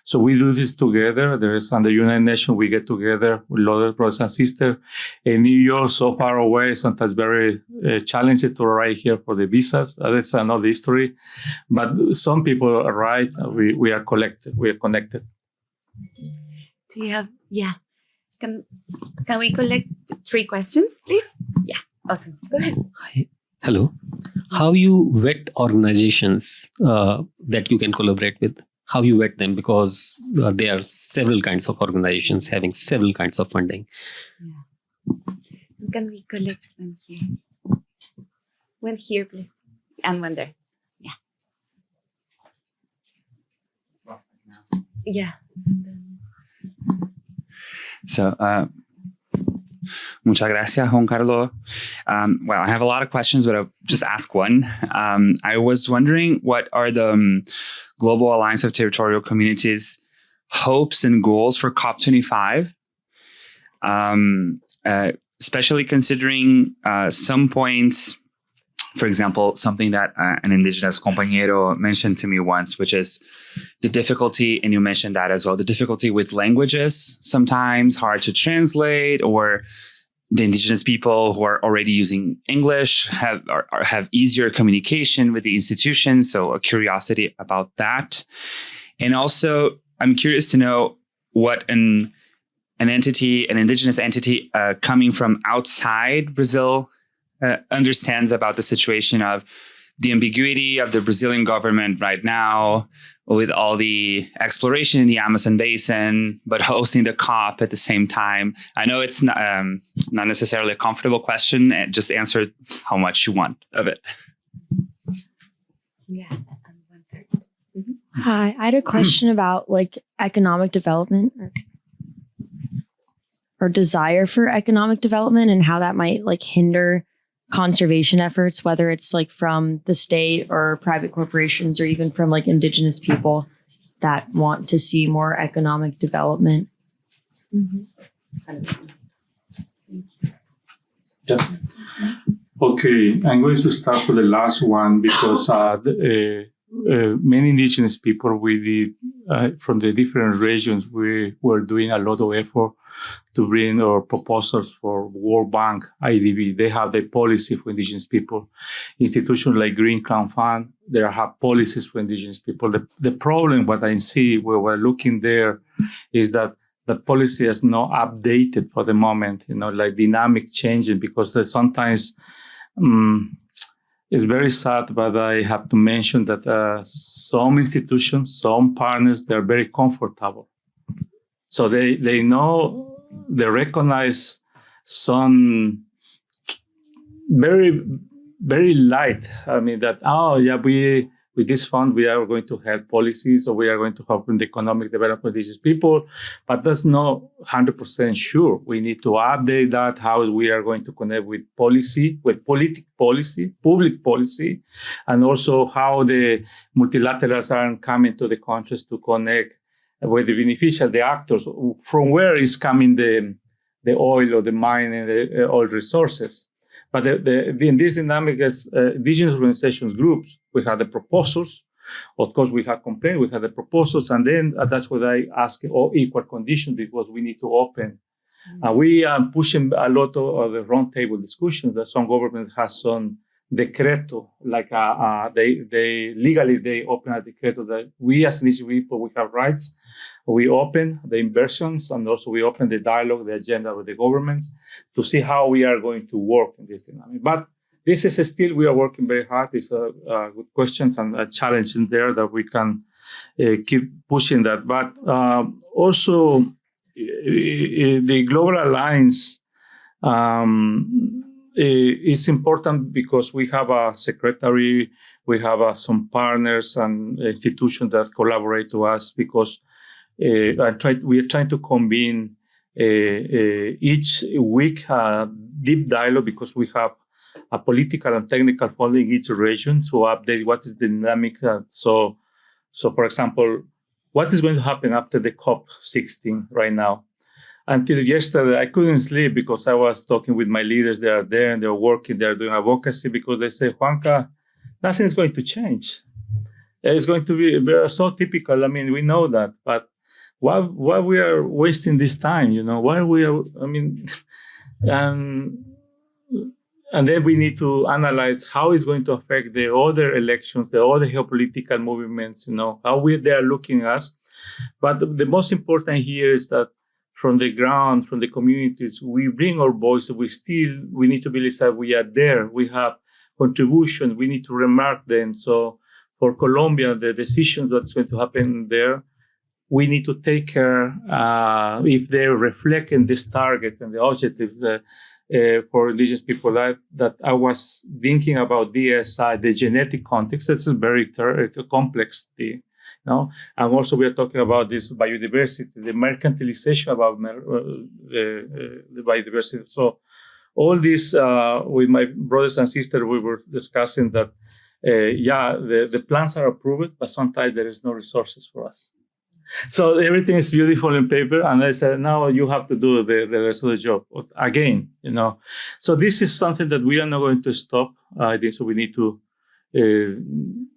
So we do this together. There is under United Nations, we get together with other brothers and sisters. In New York, so far away, sometimes very challenging to arrive here for the visas. That's another history. But some people arrive. We are collected. We are connected. Do you have? Yeah. Can we collect 3 questions, please? Yeah. Awesome. Go ahead. Hi. Hello. How you vet organizations that you can collaborate with? How you vet them? Because there are several kinds of organizations having several kinds of funding. Yeah. Can we collect one here? One here, please. And one there. Yeah. Yeah. So, muchas gracias, Juan Carlos. Well, I have a lot of questions, but I'll just ask one. I was wondering, what are the Global Alliance of Territorial Communities hopes and goals for COP25, especially considering some points. For example, something that an indigenous compañero mentioned to me once, which is the difficulty, and you mentioned that as well, the difficulty with languages, sometimes hard to translate, or the indigenous people who are already using English have easier communication with the institution. So a curiosity about that. And also, I'm curious to know what an indigenous entity coming from outside Brazil understands about the situation of the ambiguity of the Brazilian government right now with all the exploration in the Amazon basin, but hosting the COP at the same time. I know it's not necessarily a comfortable question. Just answer how much you want of it. Yeah. Hi, I had a question about like economic development or desire for economic development and how that might like hinder conservation efforts, whether it's like from the state or private corporations or even from like indigenous people that want to see more economic development. Okay, I'm going to start with the last one because many indigenous people from the different regions, we were doing a lot of effort to bring our proposals for World Bank, IDB. They have the policy for indigenous people. Institutions like Green Crown Fund, they have policies for indigenous people. The problem, what I see where we're looking there, is that the policy is not updated for the moment, like dynamic changing, because there's sometimes it's very sad, but I have to mention that some institutions, some partners, they're very comfortable. So they know, they recognize some very, very light. I mean that, with this fund, we are going to have policies or we are going to help in the economic development of these people, but that's not 100% sure. We need to update that, how we are going to connect with policy, with public policy, and also how the multilaterals are coming to the countries to connect with the beneficial, the actors, from where is coming the oil or the mine and the oil resources. But in this dynamic as indigenous organizations groups, we have the proposals. Of course, we have complaints, we have the proposals, and then that's what I ask all equal conditions because we need to open. We are pushing a lot of the roundtable discussions that some government has some decreto, like they legally open a decreto that we as indigenous people, we have rights. We open the inversions and also we open the dialogue, the agenda with the governments to see how we are going to work in this dynamic. But this is still, we are working very hard. It's good questions and a challenge in there that we can keep pushing that. But also the Global Alliance is important because we have a secretary, we have some partners and institutions that collaborate to us because we are trying to convene each week deep dialogue because we have a political and technical funding in each region to update what is the dynamic. So for example, what is going to happen after the COP16 right now? Until yesterday, I couldn't sleep because I was talking with my leaders. They are there and they're working, they're doing advocacy because they say, Juanca, nothing is going to change. It's going to be so typical. I mean, we know that, but why we are wasting this time, why we are, and then we need to analyze how it's going to affect the other elections, the other geopolitical movements, how they are looking at us. But the most important here is that from the ground, from the communities, we bring our voice. We need to believe that we are there. We have contribution. We need to remark them. So for Colombia, the decisions that's going to happen there, we need to take care if they reflect in this target and the objectives for indigenous people. That I was thinking about DSI, the genetic context. That's a very complex thing. And also we are talking about this biodiversity, the mercantilization about the biodiversity. So all this with my brothers and sisters, we were discussing that, the plans are approved, but sometimes there is no resources for us. So everything is beautiful in paper, and I said, now you have to do the rest of the job again. So this is something that we are not going to stop. I think so. We need to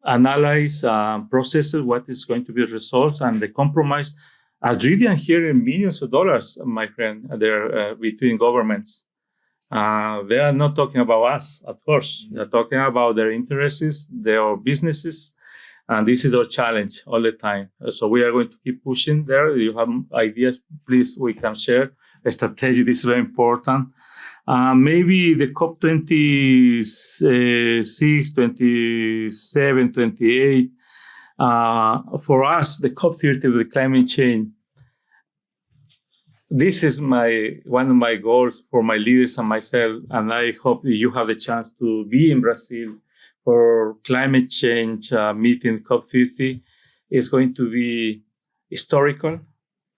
analyze, process what is going to be the results, and the compromise. As really I'm hearing millions of dollars, my friend, there between governments. They are not talking about us, of course. They're talking about their interests, their businesses, and this is our challenge all the time. So we are going to keep pushing there. If you have ideas, please, we can share. The strategy is very important. Maybe the COP26, 27, 28, for us, the COP30 with climate change, this is one of my goals for my leaders and myself, and I hope you have the chance to be in Brazil for climate change meeting COP30. It's going to be historical,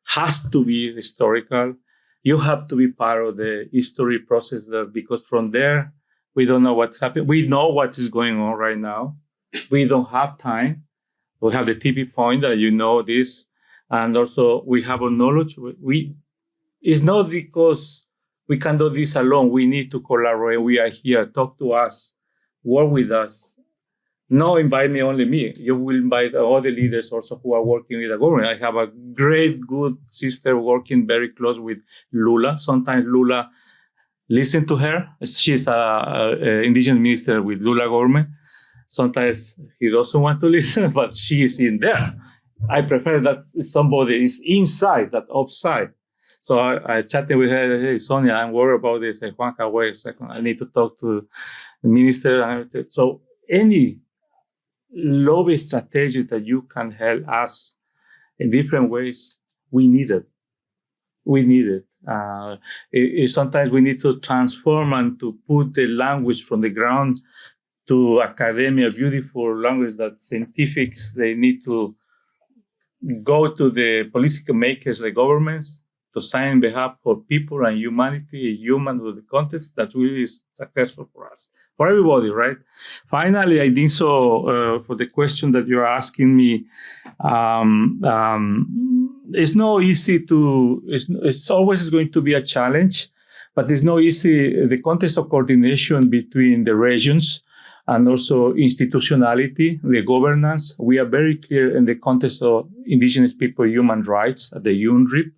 has to be historical. You have to be part of the history process because from there, we don't know what's happening. We know what is going on right now. We don't have time. We have the tipping point that this, and also we have a knowledge. It's not because we can do this alone. We need to collaborate. We are here. Talk to us. Work with us. No, invite me only me. You will invite all the leaders also who are working with the government. I have a great, good sister working very close with Lula. Sometimes Lula listen to her. She's a indigenous minister with Lula government. Sometimes he doesn't want to listen, but she is in there. I prefer that somebody is inside, that outside. So I chatted with her. Hey, Sonia, I'm worried about this. Hey, Juan, wait a second. I need to talk to the minister. So any lobby strategy that you can help us in different ways, we need it. We need it. Sometimes we need to transform and to put the language from the ground to academia, beautiful language that scientifics, they need to go to the political makers, the governments, to sign on behalf of people and humanity, human with the context. That's really successful for us, for everybody, right? Finally, I think so for the question that you're asking me, it's not easy it's always going to be a challenge, but it's not easy. The context of coordination between the regions and also institutionality, the governance, we are very clear in the context of indigenous people human rights at the UNRIP.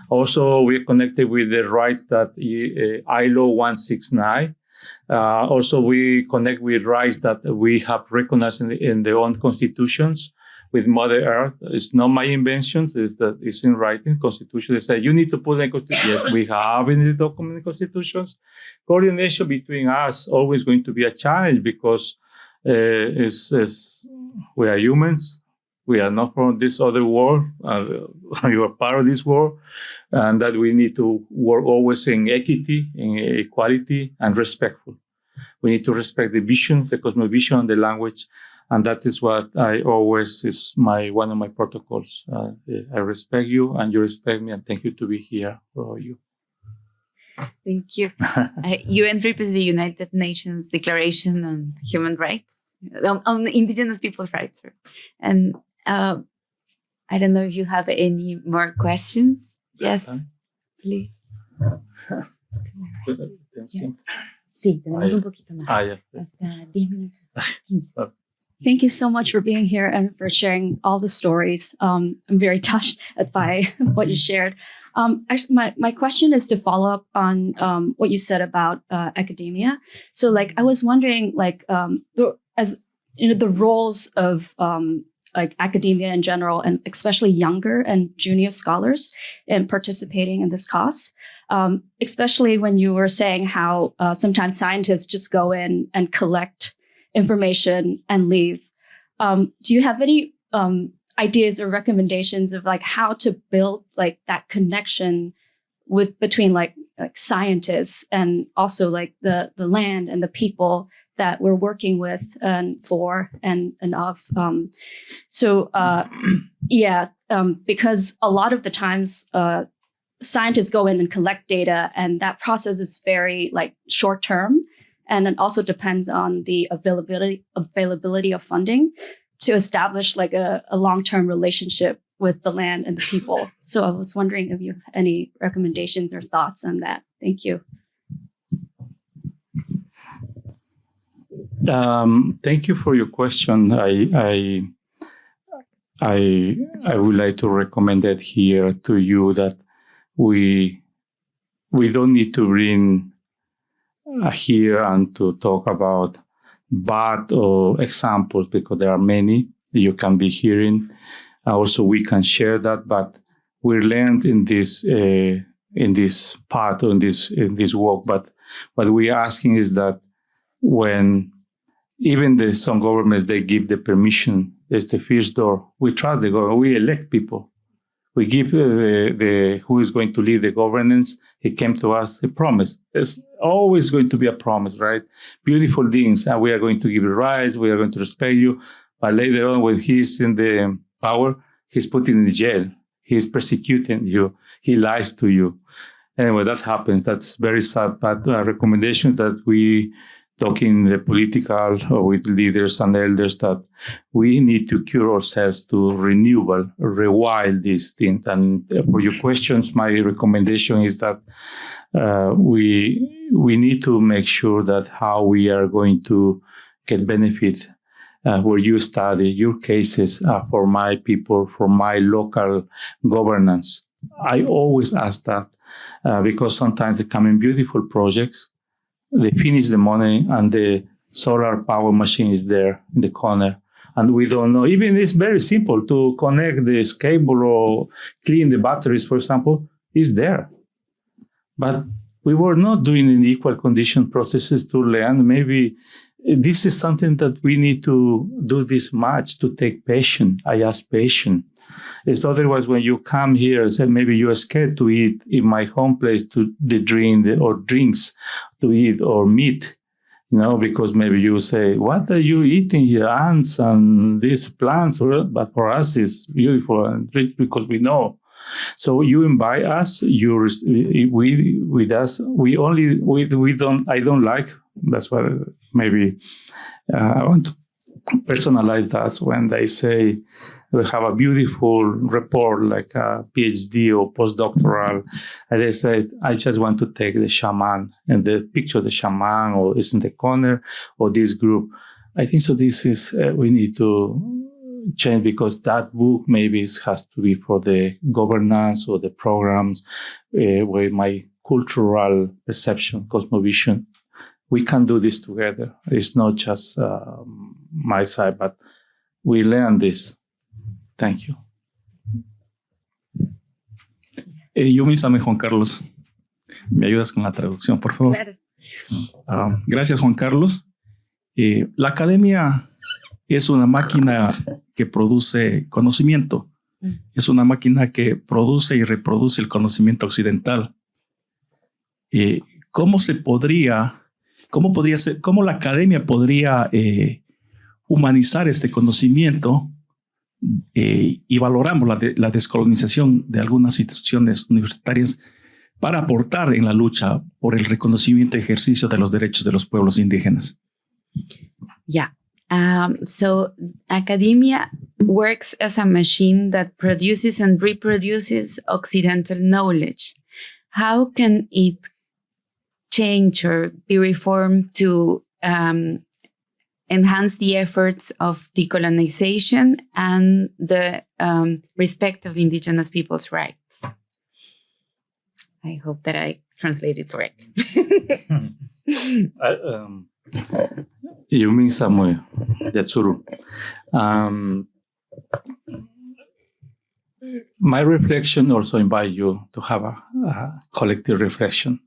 Also, we are connected with the rights that ILO 169. Also, we connect with rights that we have recognized in their own constitutions with Mother Earth. It's not my inventions. It's in writing. Constitution. They say you need to put in constitution. Yes, we have in the document in constitutions. Coordination between us always going to be a challenge because we are humans. We are not from this other world. You are part of this world, and that we need to work always in equity, in equality, and respectful. We need to respect the vision, the cosmovision, and the language, and that is what I always is one of my protocols. I respect you, and you respect me, and thank you to be here for you. Thank you. UNFCCC is the United Nations Declaration on Human Rights, on Indigenous People's Rights, and. I don't know if you have any more questions. Yes, please. Sí, tenemos un poquito más. Hasta 10 minutos. 15. Thank you so much for being here and for sharing all the stories. I'm very touched by what you shared. Actually, my question is to follow up on what you said about academia. So, I was wondering, the roles of academia in general, and especially younger and junior scholars in participating in this cause, especially when you were saying how sometimes scientists just go in and collect information and leave. Do you have any ideas or recommendations of how to build that connection between scientists and also the land and the people that we're working with and for and of. Because a lot of the times scientists go in and collect data, and that process is very short term, and it also depends on the availability of funding to establish a long-term relationship with the land and the people. So I was wondering if you have any recommendations or thoughts on that. Thank you. Thank you for your question. I would like to recommend that here to you that we don't need to bring here and to talk about bad examples, because there are many you can be hearing. Also, we can share that, but we learned in this part, in this work. But what we're asking is that when even some governments, they give the permission, it's the first door. We trust the government. We elect people. We give who is going to lead the governance. He came to us, a promise. It's always going to be a promise, right? Beautiful things. And we are going to give you rights. We are going to respect you. But later on, when he's in the power, he's put in the jail. He's persecuting you. He lies to you. Anyway, that happens. That's very sad. But recommendations that we talking the political or with leaders and elders, that we need to cure ourselves to renewal, rewild these things. And for your questions, my recommendation is that we need to make sure that how we are going to get benefit where you study your cases for my people, for my local governance. I always ask that because sometimes they come in beautiful projects. They finish the money and the solar power machine is there in the corner. And we don't know. Even it's very simple to connect this cable or clean the batteries, for example, is there. But we were not doing in equal condition processes to learn. Maybe this is something that we need to do this much, to take patience. I ask patience. It's otherwise when you come here and say maybe you are scared to eat in my home place to the drink or drinks to eat or meat, because maybe you say, what are you eating here? Ants and these plants, but for us it's beautiful and rich because we know. So you invite us, with us, I don't like, that's why maybe I want to personalize that when they say, we have a beautiful report like a PhD or postdoctoral, and they say, I just want to take the shaman and the picture of the shaman or is in the corner or this group. I think so this is, we need to change because that book maybe has to be for the governance or the programs where my cultural perception, cosmovision, we can do this together. It's not just my side, but we learn this. Thank you. Yo me llamo Juan Carlos. ¿Me ayudas con la traducción, por favor? Claro. Gracias, Juan Carlos. La academia es una máquina que produce conocimiento. Es una máquina que produce y reproduce el conocimiento occidental. ¿Cómo la academia podría humanizar este conocimiento? Y valoramos la descolonización de algunas instituciones universitarias para aportar en la lucha por el reconocimiento y ejercicio de los derechos de los pueblos indígenas. Yeah. So academia works as a machine that produces and reproduces Occidental knowledge. How can it change or be reformed to enhance the efforts of decolonization and the respect of indigenous people's rights? I hope that I translated correct. You mean Samuel, Yatsuru. My reflection also invite you to have a collective reflection.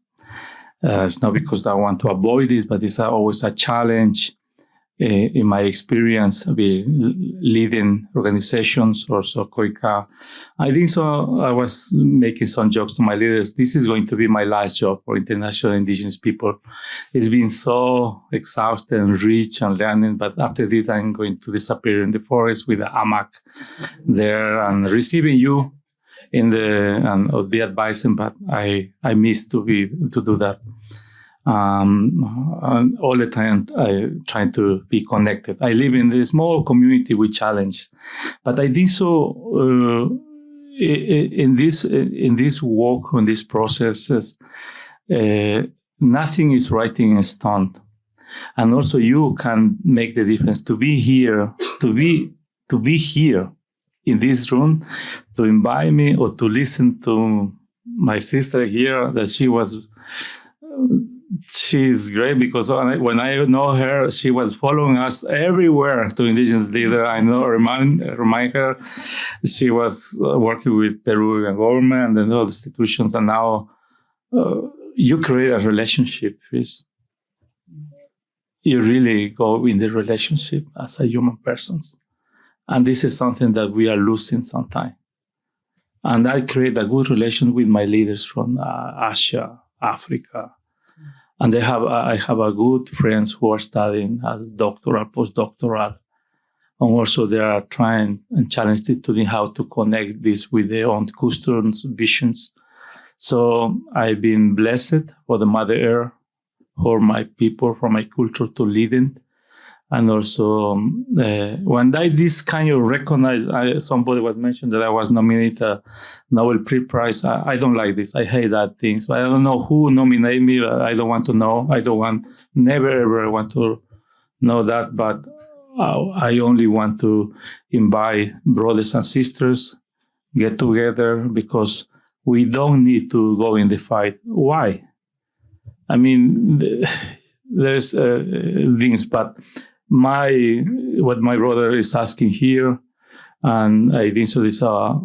It's not because I want to avoid this, but it's always a challenge. In my experience of leading organizations, also COICA, I think so. I was making some jokes to my leaders. This is going to be my last job for international indigenous people. It's been so exhausting and rich and learning, but after this, I'm going to disappear in the forest with the AMAC there and receiving you and be advising. But I miss to do that. And all the time I trying to be connected. I live in this small community with challenges, but I think so in this work, in these processes, nothing is writing in stone, and also you can make the difference. To be here, to be here in this room, to invite me or to listen to my sister here, that she's great, because when I know her, she was following us everywhere to Indigenous leader. I know, remind her, she was working with Peruvian government and other institutions, and now you create a relationship. You really go in the relationship as a human person. And this is something that we are losing sometimes. And I create a good relation with my leaders from Asia, Africa. And I have a good friends who are studying as doctoral, postdoctoral. And also they are trying and challenging to how to connect this with their own customs, visions. So I've been blessed for the Mother Earth, for my people, for my culture to lead in. And also, when I this kind of recognize, somebody was mentioned that I was nominated a Nobel Peace Prize. I don't like this. I hate that things. I don't know who nominated me. I don't want to know. Never ever want to know that. But I only want to invite brothers and sisters, get together, because we don't need to go in the fight. Why? I mean, there's things, but what my brother is asking here, and I think so these are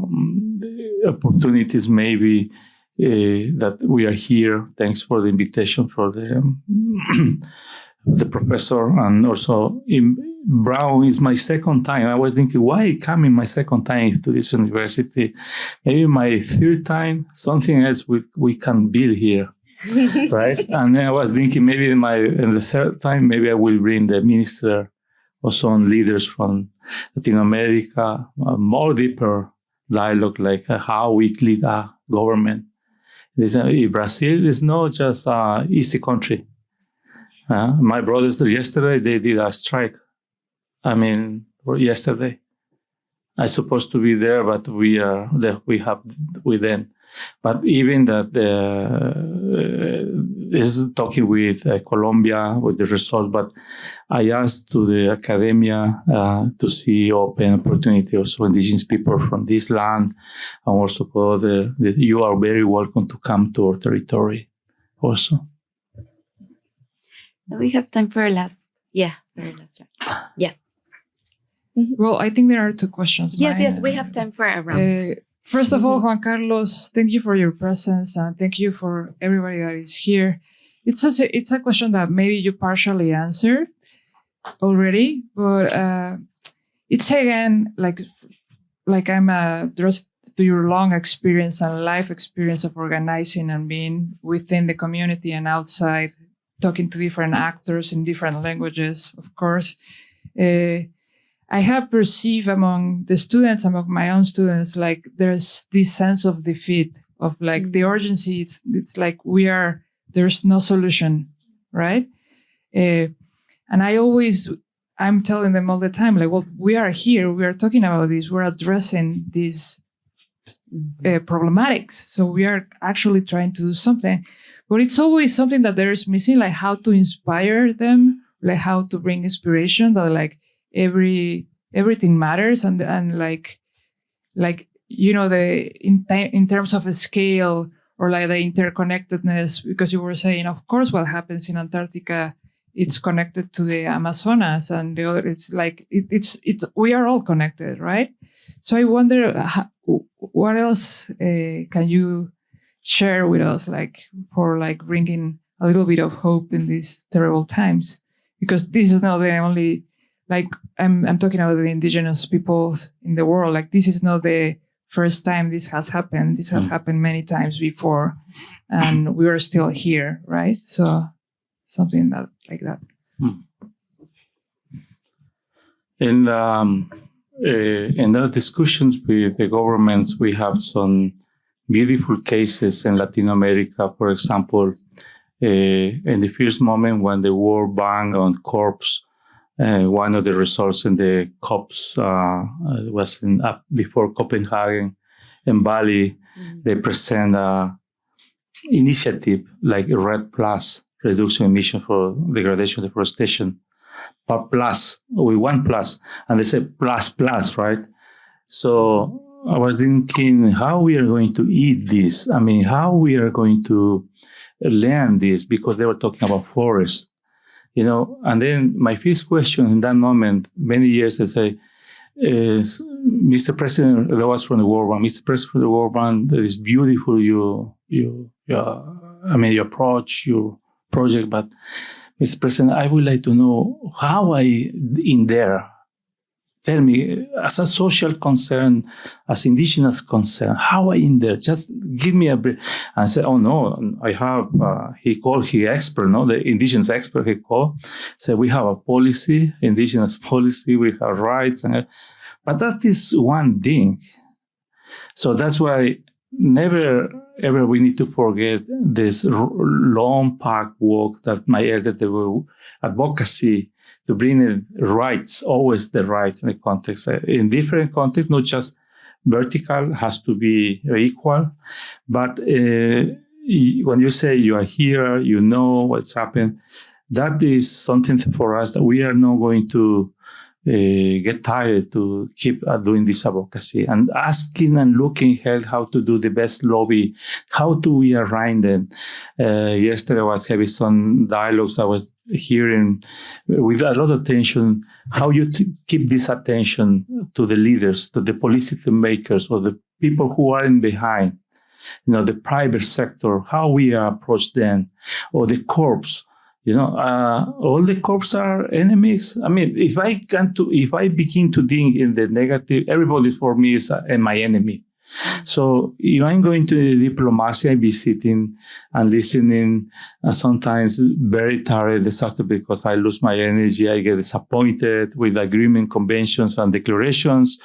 opportunities maybe that we are here. Thanks for the invitation for the professor, and also in Brown is my second time. I was thinking, why coming my second time to this university? Maybe my third time, something else we can build here. Right, and then I was thinking maybe in the third time, maybe I will bring the minister or some leaders from Latin America, more deeper dialogue, like how we lead a government. Brazil is not just an easy country. My brothers yesterday, they did a strike. I mean, yesterday. I'm supposed to be there, but we have with them. But even that is talking with Colombia with the results. But I asked to the academia to see open opportunity also indigenous people from this land, and also for you are very welcome to come to our territory also. We have time for last. Yeah, very last round. Yeah. Well, I think there are two questions. Yes, we have time for a round. First of all, Juan Carlos, thank you for your presence, and thank you for everybody that is here. It's a question that maybe you partially answered already, but it's again like I'm addressed to your long experience and life experience of organizing and being within the community and outside, talking to different actors in different languages, of course. I have perceived among the students, among my own students, like there's this sense of defeat, of like the urgency. It's like there's no solution, right? And I'm telling them all the time, like, well, we are here, we are talking about this, we're addressing these problematics. So we are actually trying to do something, but it's always something that there is missing, like how to inspire them, like how to bring inspiration, that like, everything matters, and like you know, in terms of a scale, or like the interconnectedness, because you were saying, of course, what happens in Antarctica, it's connected to the Amazonas, and the other, it's like it's we are all connected, right? So I wonder what else can you share with us, like for like bringing a little bit of hope in these terrible times, because this is not the only. Like I'm talking about the indigenous peoples in the world. Like this is not the first time this has happened. This has happened many times before, and we are still here, right? So something like that. In the discussions with the governments, we have some beautiful cases in Latin America. For example, in the first moment when the World Bank on corpse. One of the results in the COPs was before Copenhagen in Bali, they present a initiative like RED Plus, reduction emission for degradation deforestation, but plus, we want plus, and they say plus, right? So I was thinking how we are going to eat this. I mean, how we are going to learn this, because they were talking about forest, you know. And then my first question in that moment, many years, I say, is, Mr. President, that was from the World Bank. Mr. President from the World Bank, that is beautiful, your approach, your project, but Mr. President, I would like to know how I in there. Tell me, as a social concern, as indigenous concern, how I in there? Just give me a brief. And I said, oh no, I have, he called his expert, no, the indigenous expert he called. Said, we have a policy, indigenous policy, we have rights. But that is one thing. So that's why never, ever we need to forget this long pack work that my elders, they were advocacy, to bring in rights, always the rights in the context. In different contexts, not just vertical, has to be equal. But when you say you are here, you know what's happened, that is something for us that we are not going to get tired to keep doing this advocacy and asking and looking at how to do the best lobby, how do we align them. Yesterday I was having some dialogues I was hearing with a lot of attention, how you keep this attention to the leaders, to the policy makers, or the people who are in behind, you know, the private sector, how we approach them, or the corps. You know, all the corps are enemies. I mean, if I begin to think in the negative, everybody for me is my enemy. So if I'm going to diplomacy, I be sitting and listening, sometimes very tired, disaster, because I lose my energy. I get disappointed with agreement, conventions, and declarations.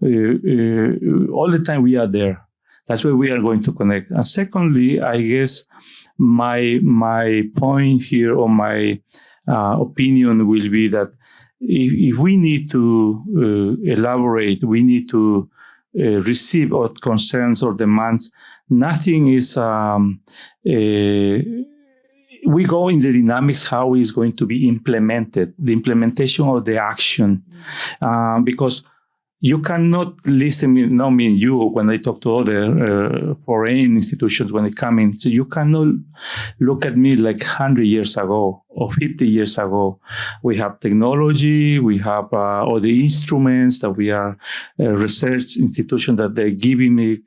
All the time we are there. That's where we are going to connect. And secondly, I guess my point here, or my opinion, will be that if we need to elaborate, we need to receive our concerns or demands. Nothing is. We go in the dynamics how it's going to be implemented, the implementation of the action, because you cannot listen, no mean you, when I talk to other foreign institutions when they come in. So you cannot look at me like 100 years ago or 50 years ago. We have technology, we have all the instruments that we are research institution that they're giving me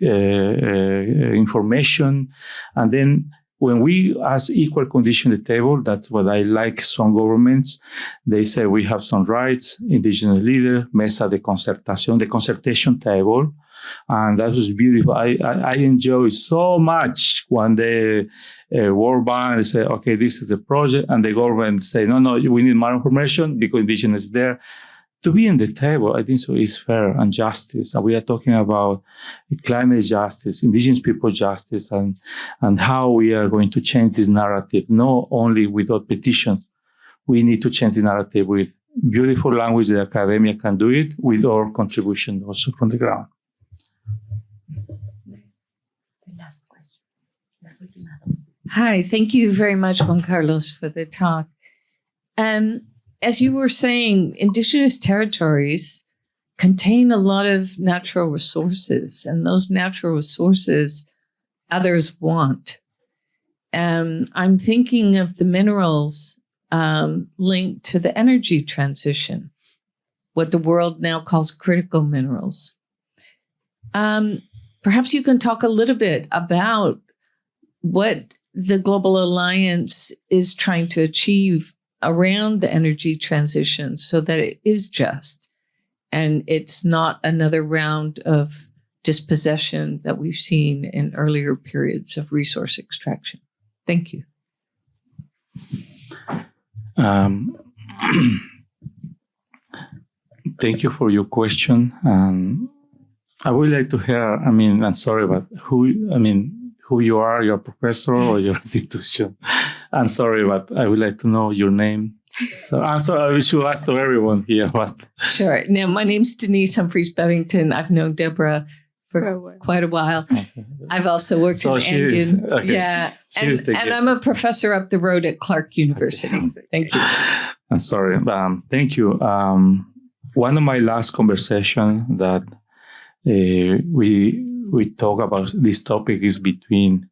information. And then when we ask equal condition at the table, that's what I like some governments. They say we have some rights, indigenous leader, mesa de concertación, the concertation table. And that was beautiful. I enjoy so much when the World Bank say, okay, this is the project. And the government say, no, we need more information because indigenous is there. To be in the table, I think so is fair and justice. And we are talking about climate justice, indigenous people justice, and how we are going to change this narrative, not only without petitions. We need to change the narrative with beautiful language. The academia can do it with our contribution also from the ground. The last questions. Hi, thank you very much, Juan Carlos, for the talk. As you were saying, indigenous territories contain a lot of natural resources, and those natural resources others want. I'm thinking of the minerals linked to the energy transition, what the world now calls critical minerals. Perhaps you can talk a little bit about what the Global Alliance is trying to achieve around the energy transition so that it is just and it's not another round of dispossession that we've seen in earlier periods of resource extraction. Thank you. Thank you for your question. I would like to hear, I'm sorry, but who you are, your professor or your institution. I'm sorry, but I would like to know your name. So I'm sorry, I should ask to everyone here. But Sure. Now, my name's Denise Humphreys Bevington. I've known Deborah for quite a while. I've also worked So in she Andean. is, okay. Yeah. She's the And gift. I'm a professor up the road at Clark University. Thank you. I'm sorry. Thank you. One of my last conversation that we talk about this topic is between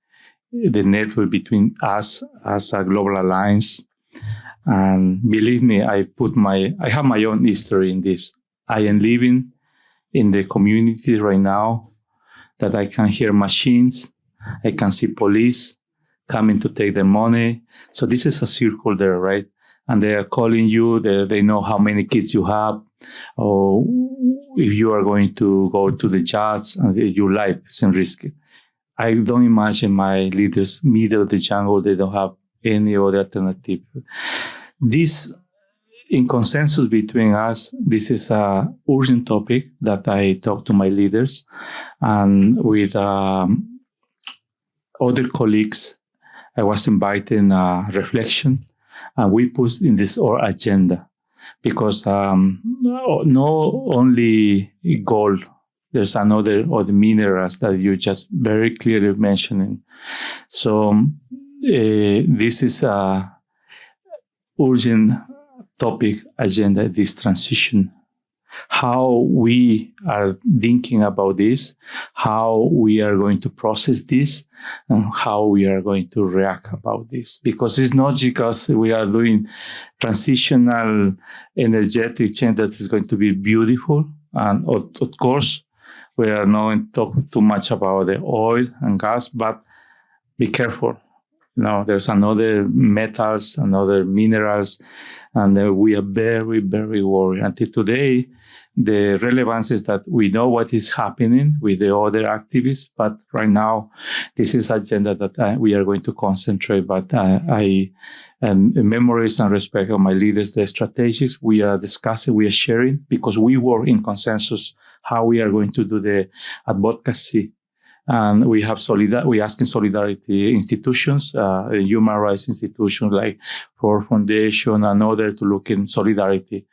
the network between us as a global alliance. And believe me, I have my own history in this. I am living in the community right now that I can hear machines. I can see police coming to take their money. So this is a circle there, right? And they are calling you. They know how many kids you have, or if you are going to go to the judge and your life is in risk. I don't imagine my leaders, middle of the jungle, they don't have any other alternative. This, in consensus between us, this is an urgent topic that I talk to my leaders, and with other colleagues, I was invited in a reflection, and we put in this our agenda, because not only gold, there's other minerals that you just very clearly mentioning. So this is a urgent topic agenda, this transition. How we are thinking about this, how we are going to process this, and how we are going to react about this. Because it's not because we are doing transitional energetic change that is going to be beautiful. And of course, we are not going to talk too much about the oil and gas, but be careful. There's another metals, another minerals, and we are very, very worried. Until today, the relevance is that we know what is happening with the other activists, but right now, this is agenda that we are going to concentrate. But in memories and respect of my leaders, the strategies we are discussing, we are sharing, because we work in consensus how we are going to do the advocacy. And we have we asking solidarity institutions, human rights institutions like Ford Foundation and others to look in solidarity,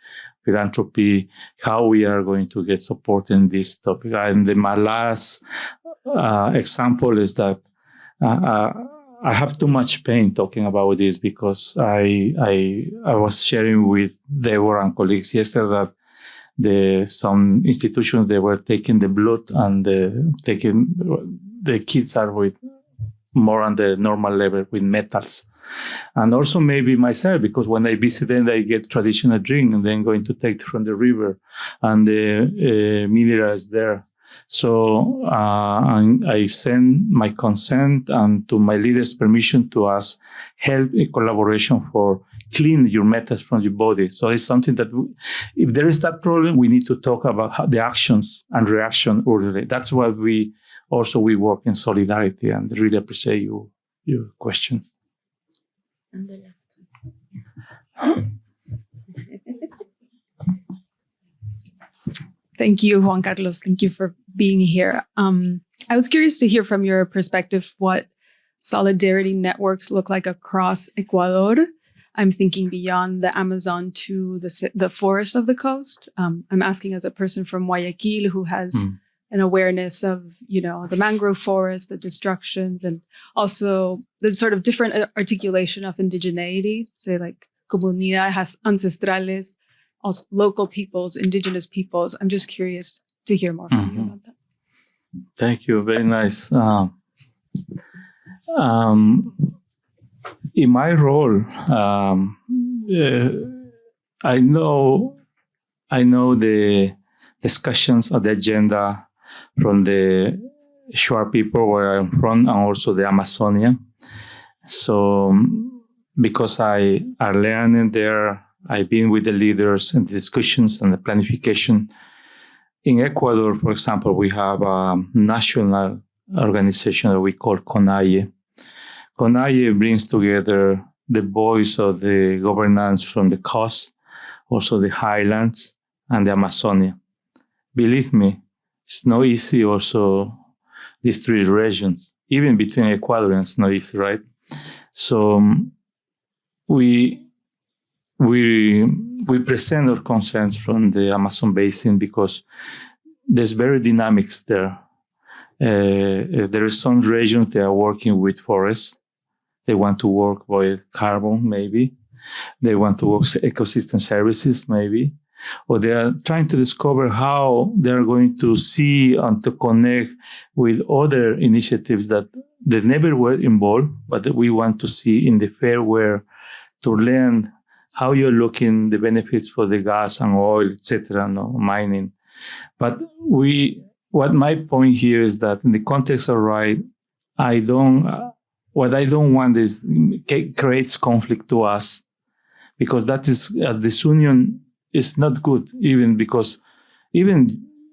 philanthropy, how we are going to get support in this topic. And my last example is that I have too much pain talking about this, because I was sharing with Deborah and colleagues yesterday that some institutions, they were taking the blood and taking the kids are with more on the normal level with metals. And also maybe myself, because when I visit them, I get traditional drink and then going to take from the river and the minerals there. So I send my consent and to my leaders permission to ask help in collaboration for clean your metals from your body. So it's something that if there is that problem, we need to talk about how the actions and reaction orderly. That's why we work in solidarity, and really appreciate your question. And the last one. Thank you, Juan Carlos. Thank you for being here. I was curious to hear from your perspective what solidarity networks look like across Ecuador. I'm thinking beyond the Amazon to the forest of the coast. I'm asking as a person from Guayaquil who has an awareness of, the mangrove forest, the destructions, and also the sort of different articulation of indigeneity, say like comunidades ancestrales, also local peoples, indigenous peoples. I'm just curious to hear more from you about that. Thank you. Very nice. In my role, I know the discussions of the agenda from the Shuar people where I'm from, and also the Amazonia. So, because I are learning there, I've been with the leaders and the discussions and the planification. In Ecuador, for example, we have a national organization that we call CONAIE. CONAIE brings together the voice of the governance from the coast, also the highlands, and the Amazonia. Believe me, it's not easy also, these three regions, even between Ecuadorians, it's not easy, right? So we present our concerns from the Amazon basin because there's very dynamics there. There are some regions that are working with forests. They want to work with carbon, maybe. They want to work ecosystem services, maybe. Or they are trying to discover how they are going to see and to connect with other initiatives that they never were involved, but that we want to see in the fair where to learn how you're looking the benefits for the gas and oil, etc., mining. But what my point here is that in the context of right, what I don't want is creates conflict to us, because that is disunion is not good, even because even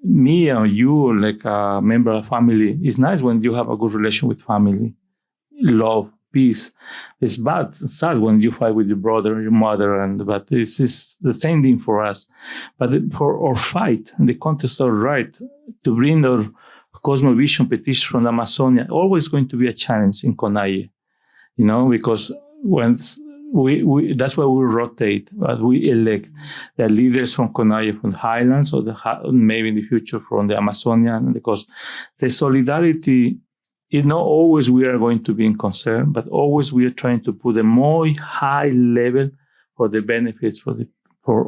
me or you, like a member of family, it's nice when you have a good relation with family, love, peace. It's bad, it's sad when you fight with your brother or your mother, but it's the same thing for us. But for our fight in the context of right to bring our cosmovision petition from Amazonia, always going to be a challenge in CONAIE, because when that's why we rotate, but we elect the leaders from CONAIE from the highlands or maybe in the future from the Amazonian, because the solidarity is not always we are going to be in concern, but always we are trying to put a more high level for the benefits for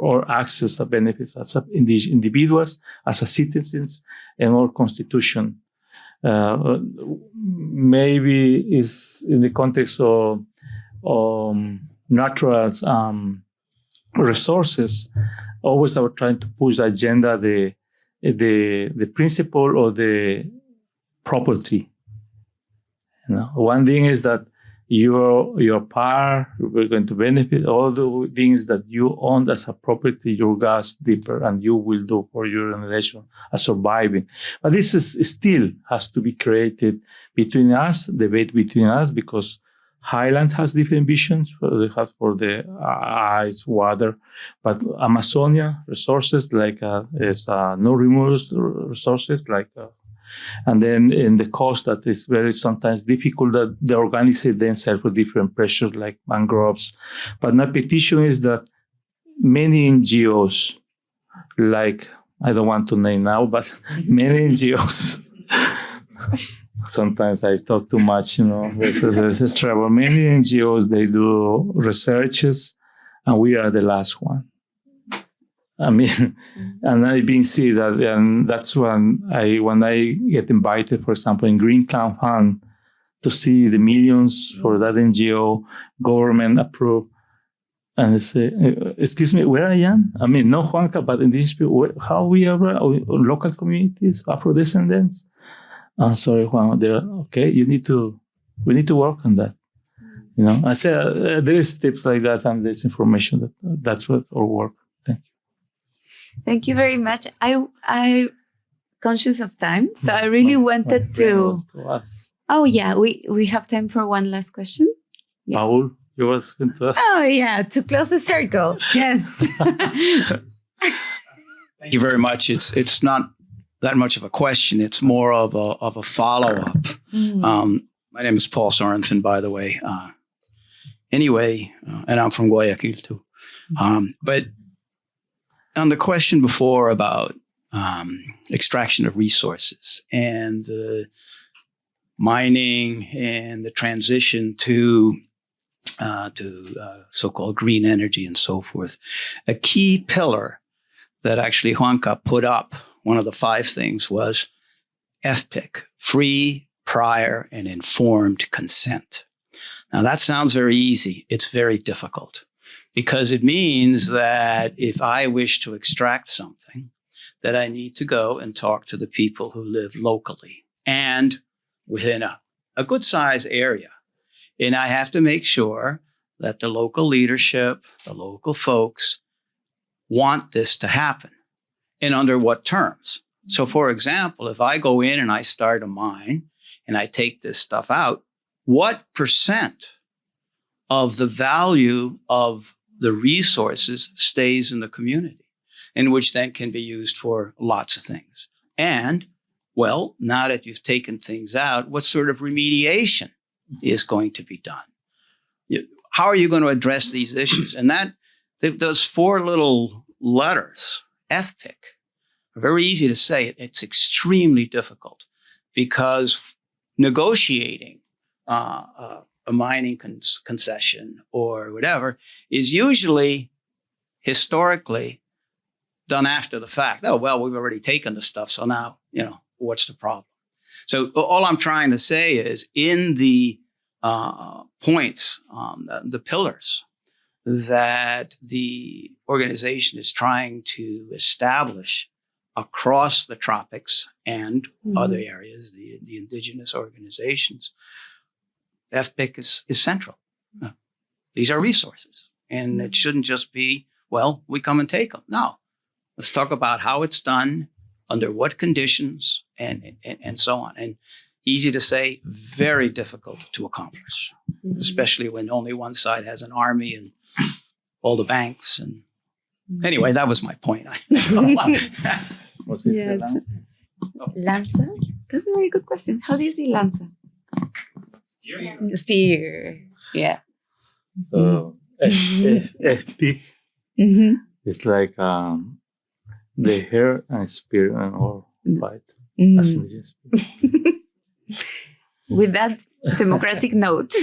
our access to benefits as individuals, as citizens, and our constitution. Maybe is in the context of natural resources, always are trying to push the agenda, the principle of the property. One thing is that your part, we're going to benefit all the things that you own as a property, your gas deeper, and you will do for your generation as surviving. But this still has to be created between us, debate between us, because Highland has different visions for the ice, water, but Amazonia resources like is no renewable resources like. And then in the coast that is very sometimes difficult that they organize themselves with different pressures like mangroves. But my petition is that many NGOs, like, I don't want to name now, but many NGOs, sometimes I talk too much, there's a trouble. Many NGOs, they do researches and we are the last one. I mean, and I've been seeing that, and that's when I get invited, for example, in Green Clown Fund to see the millions for that NGO, government approved, and I say, excuse me, where I am? I mean, no Juanca, but indigenous people, how we are, local communities, Afro descendants. Sorry, Juan, okay, we need to work on that. I say there is tips like that and there's information that's what our work. Thank you. Thank you very much. I conscious of time, so I really wanted to. Oh yeah, we have time for one last question. Yeah. Paul, you was going to ask. Oh yeah, to close the circle. Yes. Thank you very much. It's not that much of a question. It's more of a follow-up. My name is Paul Sorensen, by the way. Anyway, and I'm from Guayaquil too. But on the question before about extraction of resources and mining and the transition to so-called green energy and so forth, a key pillar that actually Juanca put up, one of the 5 things, was FPIC, free, prior, and informed consent. Now that sounds very easy. It's very difficult because it means that if I wish to extract something, that I need to go and talk to the people who live locally and within a good size area. And I have to make sure that the local leadership, the local folks want this to happen and under what terms. So for example, if I go in and I start a mine and I take this stuff out, what % of the value of the resources stays in the community, and which then can be used for lots of things? And, well, now that you've taken things out, what sort of remediation is going to be done? How are you going to address those issues? And those 4 little letters, FPIC, are very easy to say. It's extremely difficult because negotiating a mining concession or whatever is usually historically done after the fact. Oh, well, we've already taken the stuff, so now, what's the problem? So all I'm trying to say is in the points, the pillars that the organization is trying to establish across the tropics and other areas, the indigenous organizations, FPIC is central. These are resources. And it shouldn't just be, well, we come and take them. No, let's talk about how it's done, under what conditions, and so on. And easy to say, very difficult to accomplish, especially when only one side has an army and all the banks. And anyway, that was my point. Was it Yes. Lanza? That's a very good question. How do you say lanza? Spear. Yeah. So FP is like the hair and spear and all fight as indigenous people. With that democratic note,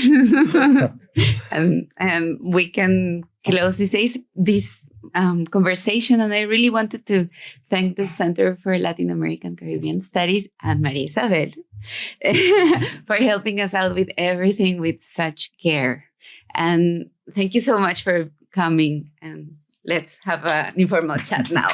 and we can close this conversation. And I really wanted to thank the Center for Latin American Caribbean Studies and Maria Isabel for helping us out with everything with such care. And thank you so much for coming. And let's have an informal chat now.